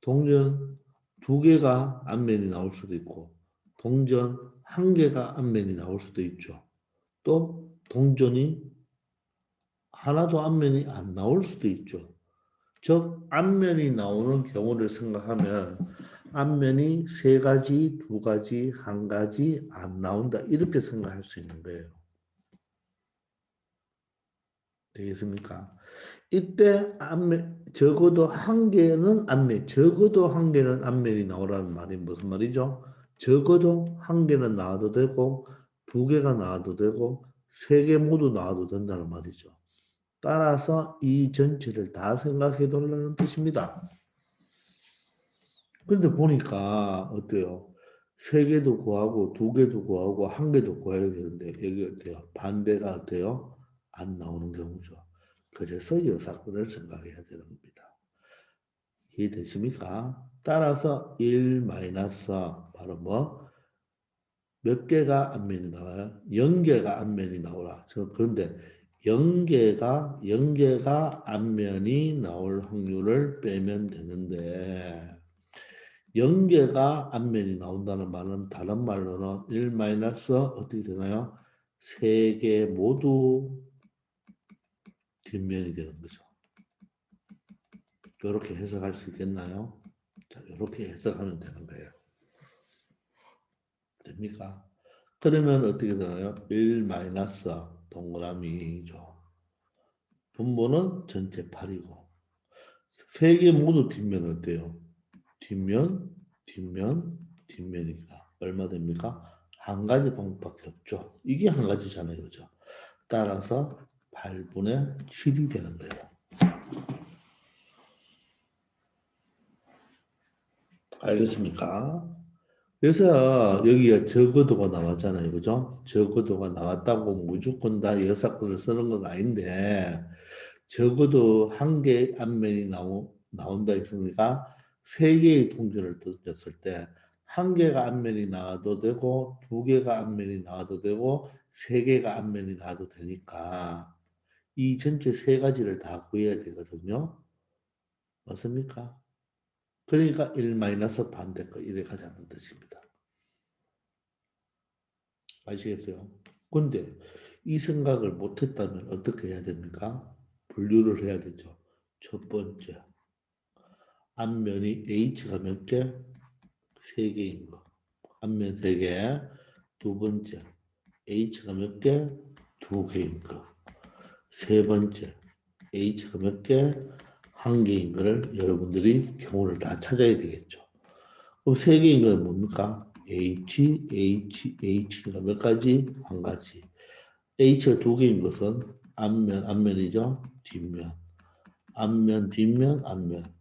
동전 2개가 앞면이 나올 수도 있고 동전 1개가 앞면이 나올 수도 있죠. 또 동전이 하나도 앞면이 안 나올 수도 있죠. 즉 앞면이 나오는 경우를 생각하면 앞면이 3가지, 2가지, 1가지 안 나온다 이렇게 생각할 수 있는 거예요. 되겠습니까? 이때 앞면 적어도 한 개는 앞면이 나오라는 말이 무슨 말이죠? 적어도 한 개는 나와도 되고 2개가 나와도 되고 3개 모두 나와도 된다는 말이죠. 따라서 이 전체를 다 생각해 달라는 뜻입니다. 그런데 보니까 어때요? 3개도 구하고 2개도 구하고 1개도 구해야 되는데 여기 어때요? 반대가 어때요? 안 나오는 경우죠. 그래서 여사건을 생각해야 되는 겁니다. 이해되십니까? 따라서 1 마이너스 바로 뭐? 몇 개가 앞면이 나와요? 0개가 앞면이 나오라. 그런데 0개가 앞면이 나올 확률을 빼면 되는데 0개가 앞면이 나온다는 말은 다른 말로는 1 마이너스 어떻게 되나요? 3개 모두 뒷면이 되는 거죠. 이렇게 해석할 수 있겠나요? 자, 이렇게 해석하면 되는 거예요. 됩니까? 그러면 어떻게 되나요? 1 마이너스 동그라미죠. 분모는 전체 8이고 3개 모두 뒷면 어때요? 뒷면이니까 얼마 됩니까? 한 가지 방법밖에 없죠. 이게 한 가지잖아요. 그죠? 따라서 8분의 7이 되는 거예요. 알겠습니까? 그래서 여기가 적어도가 나왔잖아요. 그죠? 적어도가 나왔다고 무조건 다 여사건을 쓰는 건 아닌데 적어도 한 개의 앞면이 나온다 했으니까 세 개의 통계를 던졌을 때 한 개가 앞면이 나와도 되고 두 개가 앞면이 나와도 되고 세 개가 앞면이 나와도 되니까 이 전체 세 가지를 다 구해야 되거든요. 맞습니까? 그러니까 1 마이너스 반대 거 이래 가자는 뜻입니다. 아시겠어요? 근데 이 생각을 못했다면 어떻게 해야 됩니까? 분류를 해야 되죠. 첫 번째, 앞면이 H가 몇 개? 3개인 거. 앞면 3개. 두 번째, H가 몇 개? 2개인 거. 세 번째, H가 몇 개? 1개인 거를 여러분들이 경우를 다 찾아야 되겠죠. 그럼 3개인 건 뭡니까? H가 몇 가지? 한 가지. H가 2개인 것은 앞면이죠. 뒷면. 앞면, 뒷면, 앞면.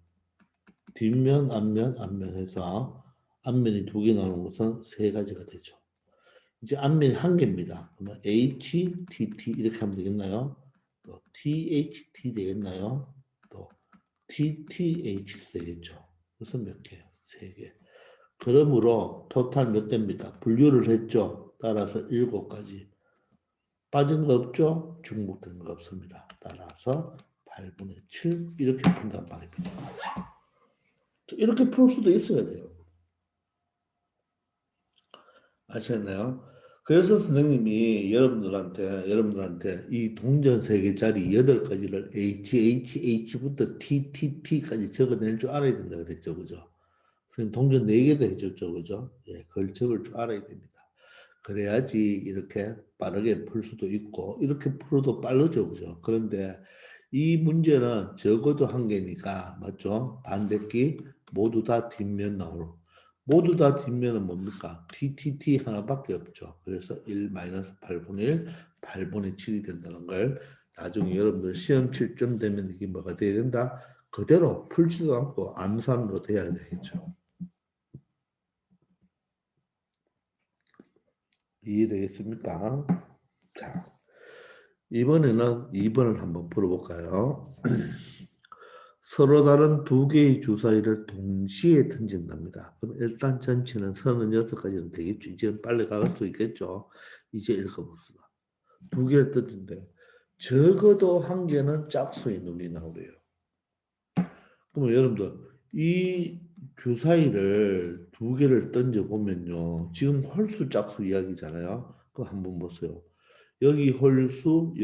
뒷면, 앞면 해서 앞면이 2개 나오는 것은 3가지가 되죠. 이제 앞면이 1개입니다. 그러면 HTT 이렇게 하면 되겠나요? 또 THT 되겠나요? 또 TTH 되겠죠. 그래서 몇 개? 3개. 그러므로 토탈 몇 대입니까? 분류를 했죠. 따라서 7가지. 빠진 거 없죠? 중복된 거 없습니다. 따라서 8분의 7 이렇게 푼단 말입니다. 이렇게 풀 수도 있어야 돼요. 아시겠나요? 그래서 선생님이 여러분들한테 이 동전 3개짜리 8가지를 HHH부터 TTT까지 적어낼 줄 알아야 된다 그랬죠. 그죠? 선생님 동전 4개도 해줬죠. 그죠? 예, 그걸 적을 줄 알아야 됩니다. 그래야지 이렇게 빠르게 풀 수도 있고 이렇게 풀어도 빠르죠. 그죠? 그런데 이 문제는 적어도 1개니까 맞죠? 반대끼 모두 다 뒷면 나오고 모두 다 뒷면은 뭡니까? TTT 하나밖에 없죠. 그래서 1-8분의 1, 8분의 7이 된다는 걸 나중에 여러분들 시험 칠 점 되면 이게 뭐가 돼야 된다? 그대로 풀지도 않고 암산으로 돼야 되겠죠. 이해되겠습니까? 자, 이번에는 2번을 한번 풀어볼까요? 서로 다른 2개의 주사위를 동시에 던진답니다. 그럼 일단 전체는 36가지는 되겠죠. 이제 빨리 갈 수 있겠죠. 이제 읽어봅시다. 2개를 던진대. 적어도 1개는 짝수의 눈이 나오래요. 그러면 여러분들 이 주사위를 2개를 던져보면요. 지금 홀수 짝수 이야기잖아요. 그거 한번 보세요. 여기 홀수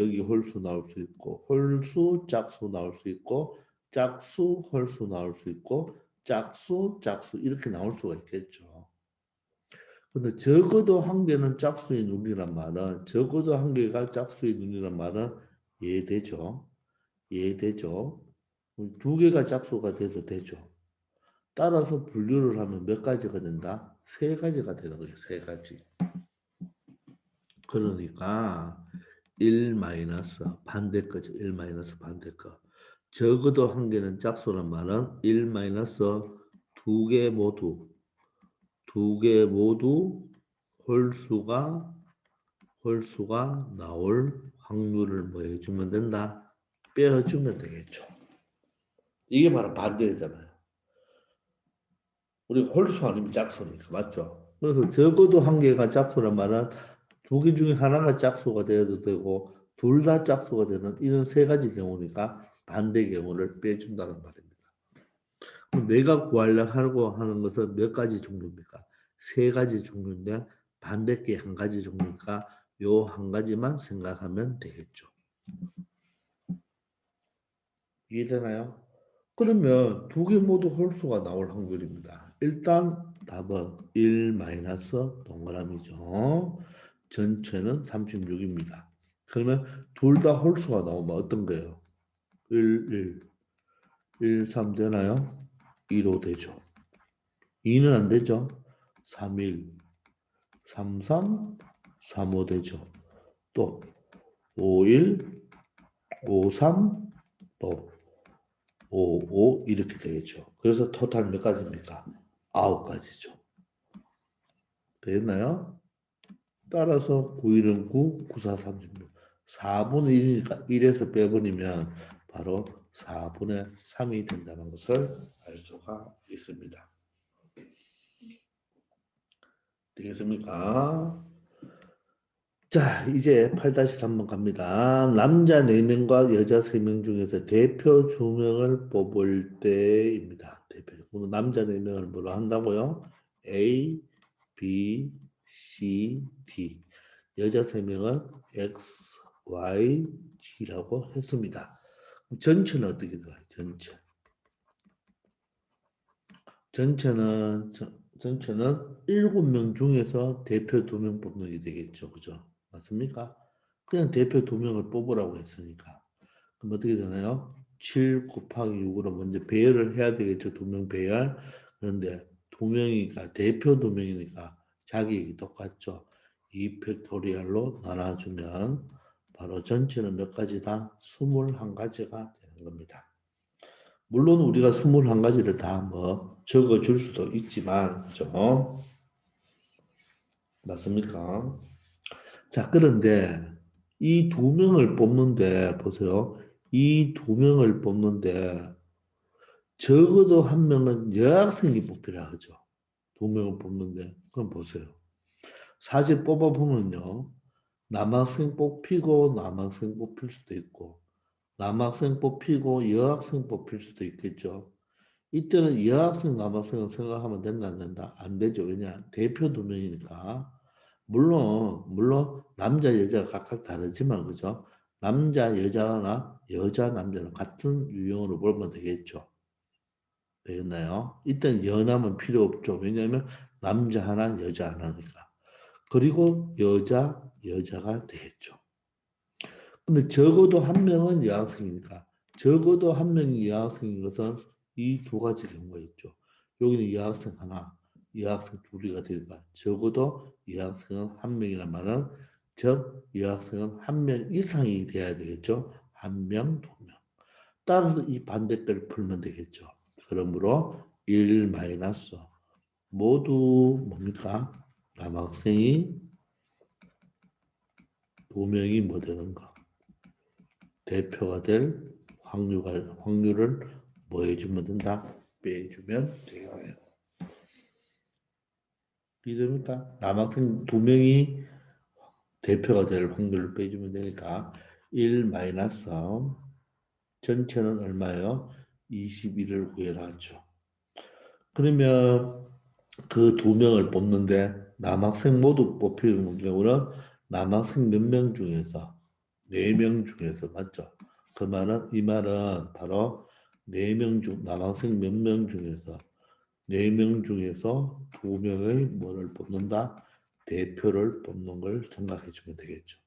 나올 수 있고 홀수 짝수 나올 수 있고 짝수 홀수 나올 수 있고 짝수 이렇게 나올 수가 있겠죠. 근데 적어도 1개는 짝수의 눈이란 말은 적어도 1개가 짝수의 눈이란 말은 이해되죠. 이해되죠. 2개가 짝수가 돼도 되죠. 따라서 분류를 하면 몇 가지가 된다? 3가지가 되는 거죠. 3가지. 그러니까 1 마이너스 반대 거죠. 1 마이너스 반대 거. 적어도 1개는 짝수란 말은 1 마이너스 2개 모두 홀수가 나올 확률을 뭐 해주면 된다? 빼어주면 되겠죠. 이게 바로 반대잖아요. 우리 홀수 아니면 짝수니까 맞죠? 그래서 적어도 1개가 짝수란 말은 2개 중에 하나가 짝수가 되어도 되고 둘 다 짝수가 되는 이런 3가지 경우니까 반대 경우를 빼준다는 말입니다. 그럼 내가 구하려고 하는 것은 몇 가지 종류입니까? 3가지 종류인데 반대께 1가지 종류니까 요 1가지만 생각하면 되겠죠. 이해되나요? 그러면 2개 모두 홀수가 나올 확률입니다. 일단 답은 1 마이너스 동그라미죠. 전체는 36입니다. 그러면 둘 다 홀수가 나오면 어떤 거예요? 1, 3 되나요? 2로 되죠. 2는 안 되죠. 3, 1, 33, 35 되죠. 또 51, 53, 또 55 이렇게 되겠죠. 그래서 토탈 몇 가지입니까? 9가지죠. 되겠나요? 따라서 9일은 9, 9, 4, 36. 4분의 1이니까 1에서 빼버리면 바로 4분의 3이 된다는 것을 알 수가 있습니다. 되겠습니까? 자, 이제 8-3번 갑니다. 남자 4명과 여자 3명 중에서 대표 2명을 뽑을 때입니다. 대표. 그럼 남자 4명을 뭐로 한다고요? A, B, C, D. 여자 3명은 X, Y, G라고 했습니다. 전체는 어떻게 들어요? 전체. 전체는 7명 중에서 대표 2명 뽑는 게 되겠죠. 그죠? 맞습니까? 그냥 대표 2명을 뽑으라고 했으니까. 그럼 어떻게 되나요? 7 곱하기 6으로 먼저 배열을 해야 되겠죠. 2명 배열. 그런데 2명이니까 대표 2명이니까 자기 얘기 똑같죠. 2 팩토리얼로 나눠주면 바로 전체는 몇 가지다? 21가지가 되는 겁니다. 물론 우리가 21가지를 다 뭐 적어줄 수도 있지만, 그죠? 맞습니까? 자, 그런데 이 2명을 뽑는데, 보세요. 이 2명을 뽑는데, 적어도 1명은 여학생이 뽑히라 하죠. 2명을 뽑는데, 그럼 보세요. 사실 뽑아보면요. 남학생 뽑히고, 남학생 뽑힐 수도 있고, 남학생 뽑히고, 여학생 뽑힐 수도 있겠죠. 이때는 여학생, 남학생을 생각하면 된다, 안 된다? 안 되죠. 왜냐? 대표 2명이니까. 물론, 남자, 여자가 각각 다르지만, 그죠? 남자, 여자나 여자, 남자는 같은 유형으로 보면 되겠죠. 되겠나요? 이때는 연함은 필요 없죠. 왜냐하면 남자 하나, 여자 하나니까. 그리고 여자가 되겠죠. 근데 적어도 1명은 여학생이니까 적어도 1명이 여학생인 것은 이 2가지 경우가 있죠. 여기는 여학생 하나, 여학생 둘이가 되니까 적어도 여학생은 1명이란 말은 즉 여학생은 1명 이상이 돼야 되겠죠. 1명, 2명. 따라서 이 반대표를 풀면 되겠죠. 그러므로 1 마이너스 모두 뭡니까? 남학생이 2명이 뭐 되는 거? 대표가 될 확률을 뭐 해주면 된다? 빼주면 되겠네요. 이해됩니까? 남학생 2명이 대표가 될 확률을 빼주면 되니까 1 마이너스 전체는 얼마예요? 21을 구해놨죠. 그러면 그 2명을 뽑는데 남학생 모두 뽑히는 경우는 남학생 몇 명 중에서 4명 중에서 맞죠? 그 말은 이 말은 바로 4명 중 남학생 몇 명 중에서 4명 중에서 2명의 뭐를 뽑는다? 대표를 뽑는 걸 생각해 주면 되겠죠.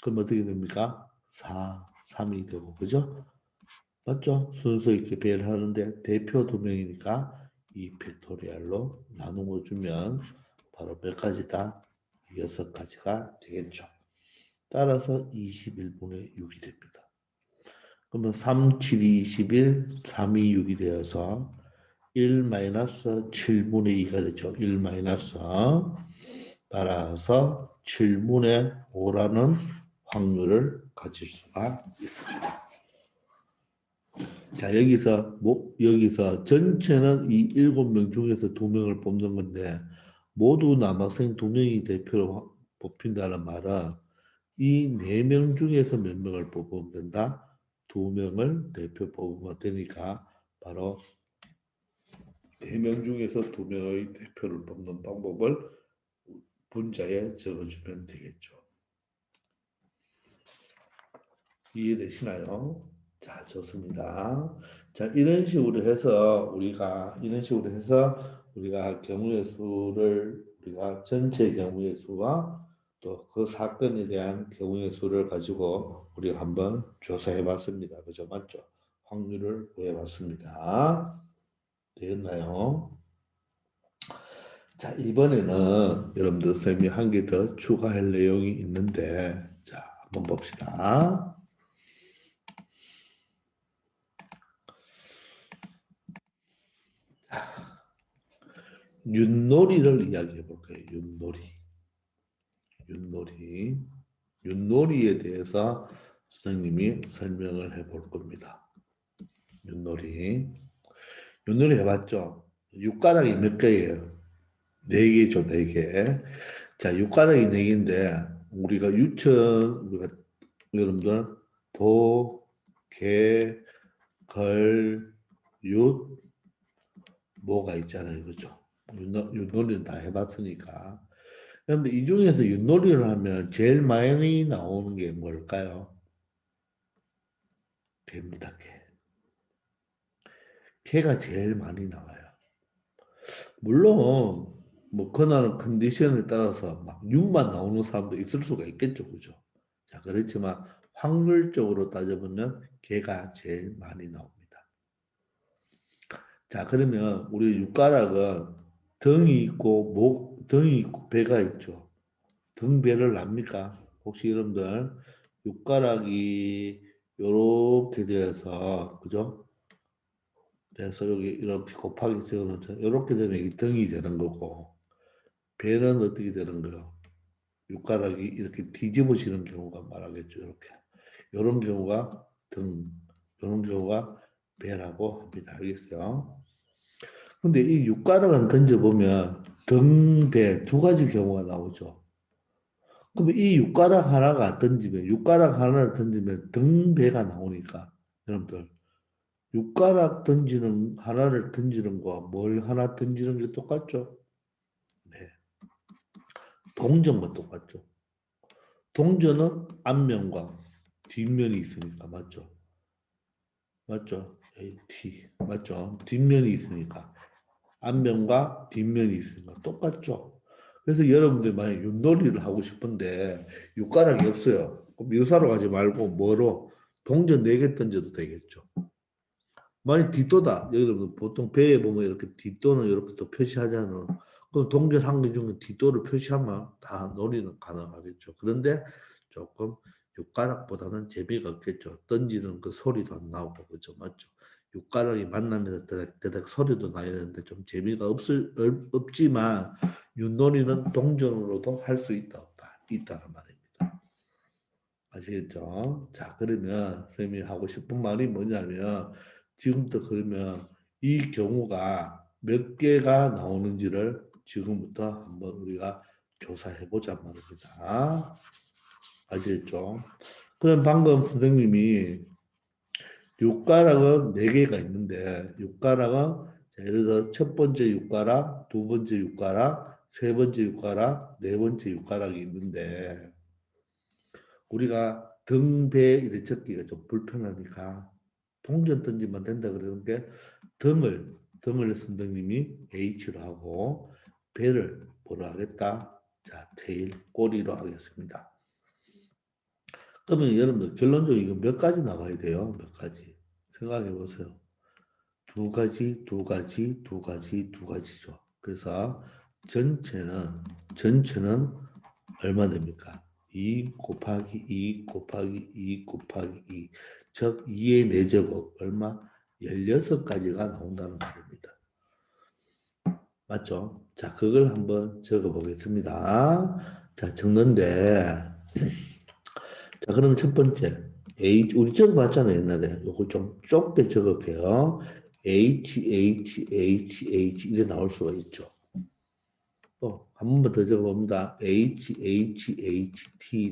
그럼 어떻게 됩니까? 4, 3이 되고 그죠? 맞죠? 순서 있게 배열하는데 대표 2명이니까 이 팩토리얼로 나누어 주면 바로 몇 가지다? 6가지가 되겠죠. 따라서 21분의 6이 됩니다. 그러면 3, 7이 21, 3이 6이 되어서 1 마이너스 7분의 2가 되죠. 1 마이너스 따라서 7분의 5라는 확률을 가질 수가 있습니다. 자, 여기서 전체는 이 7명 중에서 2명을 뽑는 건데 모두 남학생 2명이 대표로 뽑힌다는 말은 이 4명 중에서 몇 명을 뽑으면 된다? 2명을 대표 뽑으면 되니까 바로 4명 중에서 2명의 대표를 뽑는 방법을 분자에 적어주면 되겠죠. 이해되시나요? 자, 좋습니다. 자, 이런 식으로 해서 우리가 경우의 수를 우리가 전체 경우의 수와 또 그 사건에 대한 경우의 수를 가지고 우리가 한번 조사해 봤습니다. 그죠? 맞죠? 확률을 구해 봤습니다. 되겠나요? 자, 이번에는 여러분들 선생님이 한 개 더 추가할 내용이 있는데, 자, 한번 봅시다. 윷놀이를 이야기해 볼까요? 윷놀이. 윷놀이. 윷놀이에 대해서 선생님이 설명을 해 볼 겁니다. 윷놀이. 윷놀이 해봤죠? 육가락이 몇 개예요? 네 개죠, 네 개. 자, 육가락이 네 개인데, 우리가 우리가 여러분들, 도, 개, 걸, 윷, 뭐가 있잖아요. 그죠? 윷놀이는 다 해봤으니까. 그런데 이 중에서 윷놀이를 하면 제일 많이 나오는 게 뭘까요? 개입니다, 개. 개가 제일 많이 나와요. 물론, 뭐, 그날 컨디션에 따라서 막 6만 나오는 사람도 있을 수가 있겠죠. 그죠? 자, 그렇지만 확률적으로 따져보면 개가 제일 많이 나옵니다. 자, 그러면 우리 육가락은 등이 있고 배가 있죠. 등배를 납니까? 혹시 여러분들 육가락이 요렇게 되어서 그죠? 그래서 여기 이렇게 곱하기 적어놓죠. 이렇게 되면 이게 등이 되는 거고 배는 어떻게 되는 거요? 육가락이 이렇게 뒤집어지는 경우가 말하겠죠. 이렇게 이런 경우가 등, 이런 경우가 배라고 합니다. 알겠어요? 근데 이 육가락을 던져보면 등, 배 두 가지 경우가 나오죠. 그럼 이 육가락 하나를 던지면 등, 배가 나오니까 여러분들 육가락 던지는 하나를 던지는 거와 뭘 하나 던지는 게 똑같죠? 네. 동전과 똑같죠. 동전은 앞면과 뒷면이 있으니까 맞죠? 맞죠? AT 맞죠? 뒷면이 있으니까 앞면과 뒷면이 있으니까 똑같죠. 그래서 여러분들 만약 윷놀이를 하고 싶은데 육가락이 없어요. 그럼 유사로 가지 말고 뭐로 동전 4개 던져도 되겠죠. 만약 뒷도다. 여러분 보통 배에 보면 이렇게 뒷도는 이렇게 또 표시하잖아요. 그럼 동전 한 개 중에 뒷도를 표시하면 다 놀이는 가능하겠죠. 그런데 조금 육가락보다는 재미가 없겠죠. 던지는 그 소리도 안 나오고 그죠, 맞죠? 육가락이 만나면서 대닥대닥 소리도 나야 되는데 좀 재미가 없지만 윷놀이는 동전으로도 할 수 있다 없다 있다는 말입니다. 아시겠죠? 자, 그러면 선생님이 하고 싶은 말이 뭐냐면 지금부터 그러면 이 경우가 몇 개가 나오는지를 지금부터 한번 우리가 조사해 보자 말입니다. 아시겠죠? 그럼 방금 선생님이 육가락은 4개가 있는데 육가락은 예를 들어 첫 번째 육가락, 두 번째 육가락, 세 번째 육가락, 네 번째 육가락이 있는데 우리가 등, 배 이렇게 적기가 좀 불편하니까 동전 던지면 된다 그러는데 등을 선생님이 H로 하고 배를 뭐로 하겠다? 자, 테일, 꼬리로 하겠습니다. 그러면 여러분들 결론적으로 이거 몇 가지 나와야 돼요? 몇 가지. 생각해 보세요. 두 가지, 두 가지, 두 가지, 두 가지죠. 그래서 전체는 얼마 됩니까? 2 곱하기 2 곱하기 2 곱하기 2. 즉 2의 4제곱 얼마? 16가지가 나온다는 말입니다. 맞죠? 자, 그걸 한번 적어 보겠습니다. 자, 적는데 자, 그럼 첫 번째 우리 적어봤잖아요 옛날에. 요거 좀 좁게 적을게요. H 이래 나올 수가 있죠. 또 한 번만 더 적어봅니다. T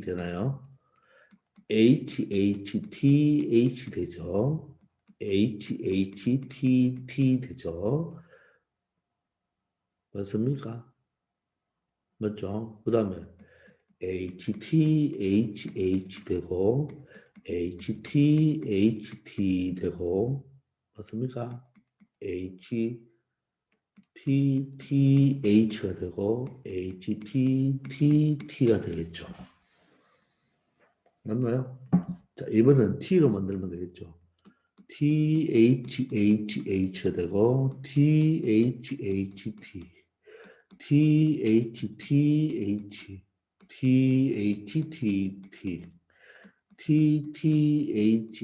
되나요? H 되죠. T 되죠. 맞습니까? 맞죠? 그 다음에 H 되고 T 되고 맞습니까? H가 되고 T가 되겠죠. 맞나요? 자, 이번엔 T로 만들면 되겠죠. THH가 되고 THHT TH, TH, TH, TT, TTHH,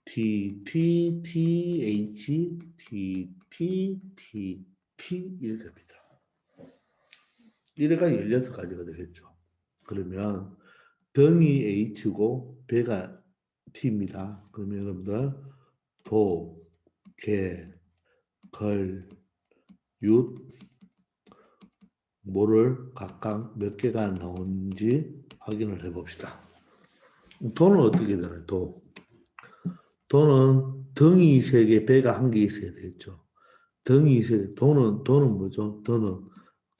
TTHT, TTTH, TTTT 이렇게 됩니다. 이래가 16가지가 되겠죠. 그러면 등이 H고 배가 T입니다. 그러면 여러분들 도, 개, 걸, 윷, 모를 각각 몇 개가 나오는지 확인을 해봅시다. 도는 어떻게 되나요? 도는 등이 3개, 배가 1개 있어야 되겠죠. 등이 3개, 도는 뭐죠? 도는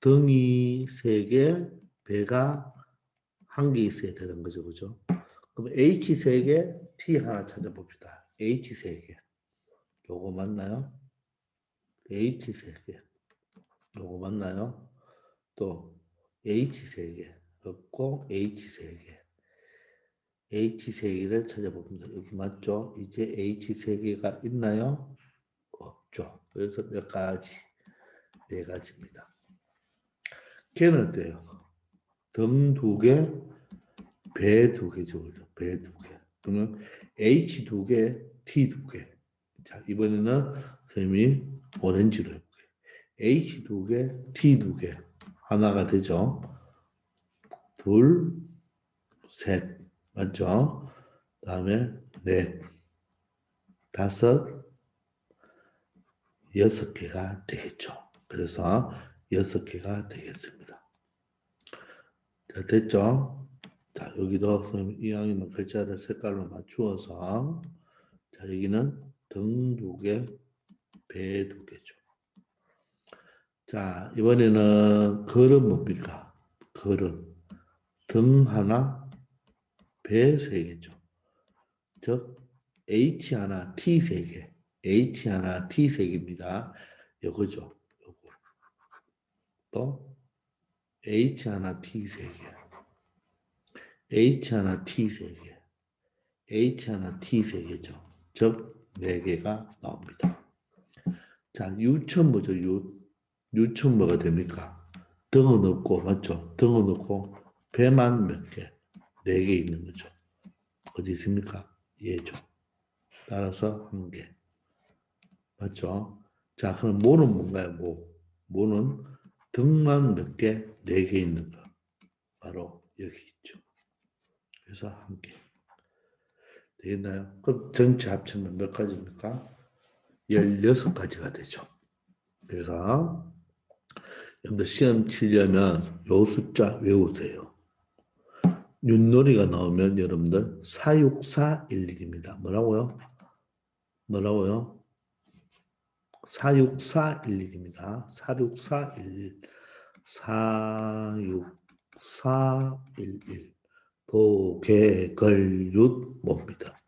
등이 3개, 배가 1개 있어야 되는 거죠. 그죠? 그럼 H 3개, T 하나 찾아봅시다. H 3개. 요거 맞나요? H 3개. 요거 맞나요? 또 H 3개. 없고 H 3개. H 3개를 찾아봅니다. 여기 맞죠? 이제 H 3개가 있나요? 없죠. 그래서 몇 가지? 4가지입니다. 걔는 어때요? 등 2개, 배 2개죠. 그죠? 배 2개. 그러면 H 2개, T 2개. 자, 이번에는 선생님이 오렌지로 해볼게요. H 2개, T 2개. 하나가 되죠. 둘, 셋. 맞죠? 그 다음에 넷, 다섯, 6개가 되겠죠. 그래서 6개가 되겠습니다. 자, 됐죠? 자, 여기도 선생님 이왕이면 글자를 색깔로 맞추어서 자, 여기는 등 2개, 배 2개죠. 자, 이번에는 걸은 뭡니까? 걸은 등 하나, 배 3개죠. 즉 H 하나, T 3개. H 하나, T 3개입니다. 요거죠. 요거. 또 H 하나, T 3개. H 하나, T 3개. H 하나, T 3개죠. 즉 4개가 나옵니다. 자, U천 뭐죠? U천 뭐가 됩니까? 등은 없고, 맞죠? 등은 없고, 배만 몇 개? 4개 있는 거죠. 어디 있습니까? 얘죠. 따라서 1개. 맞죠? 자, 그럼 모는 뭔가요? 모는 등만 몇 개? 4개 있는 거. 바로 여기 있죠. 그래서 1개. 되겠나요? 그럼 전체 합치면 몇 가지입니까? 16가지가 되죠. 그래서 여러분들 시험 치려면 요 숫자 외우세요. 윷놀이가 나오면 여러분들 46411입니다. 뭐라고요? 46411입니다. 46411. 46411. 도개걸윷 뭡니다.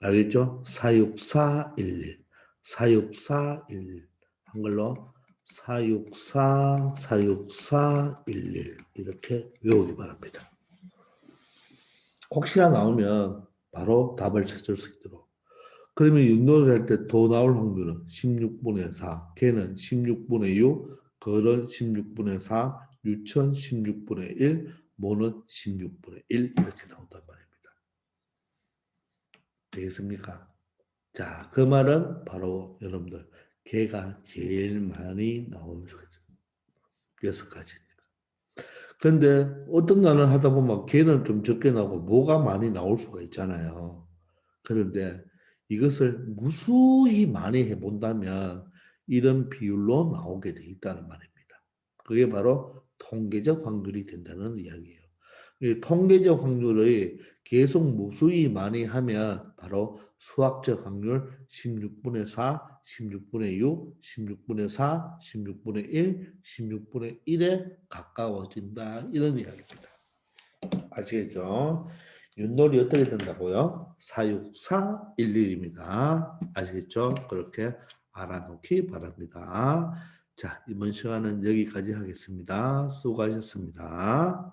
알겠죠? 46411. 46411. 한글로 464 이렇게 외우기 바랍니다. 혹시나 나오면 바로 답을 찾을 수 있도록. 그러면 윷놀이를 할 때 도 나올 확률은 16분의 4, 개는 16분의 6, 걸은 16분의 4, 유천 16분의 1, 모는 16분의 1 이렇게 나온단 말입니다. 되겠습니까? 자, 그 말은 바로 여러분들 개가 제일 많이 나오는 거죠. 6가지니까. 그런데 어떤 날은 하다 보면 개는 좀 적게 나오고 모가 많이 나올 수가 있잖아요. 그런데 이것을 무수히 많이 해본다면 이런 비율로 나오게 돼 있다는 말입니다. 그게 바로 통계적 확률이 된다는 이야기예요. 이 통계적 확률을 계속 무수히 많이 하면 바로 수학적 확률 16분의 4, 16분의 6, 16분의 4, 16분의 1, 16분의 1에 가까워진다. 이런 이야기입니다. 아시겠죠? 윷놀이 어떻게 된다고요? 46411입니다. 아시겠죠? 그렇게 알아놓기 바랍니다. 자, 이번 시간은 여기까지 하겠습니다. 수고하셨습니다.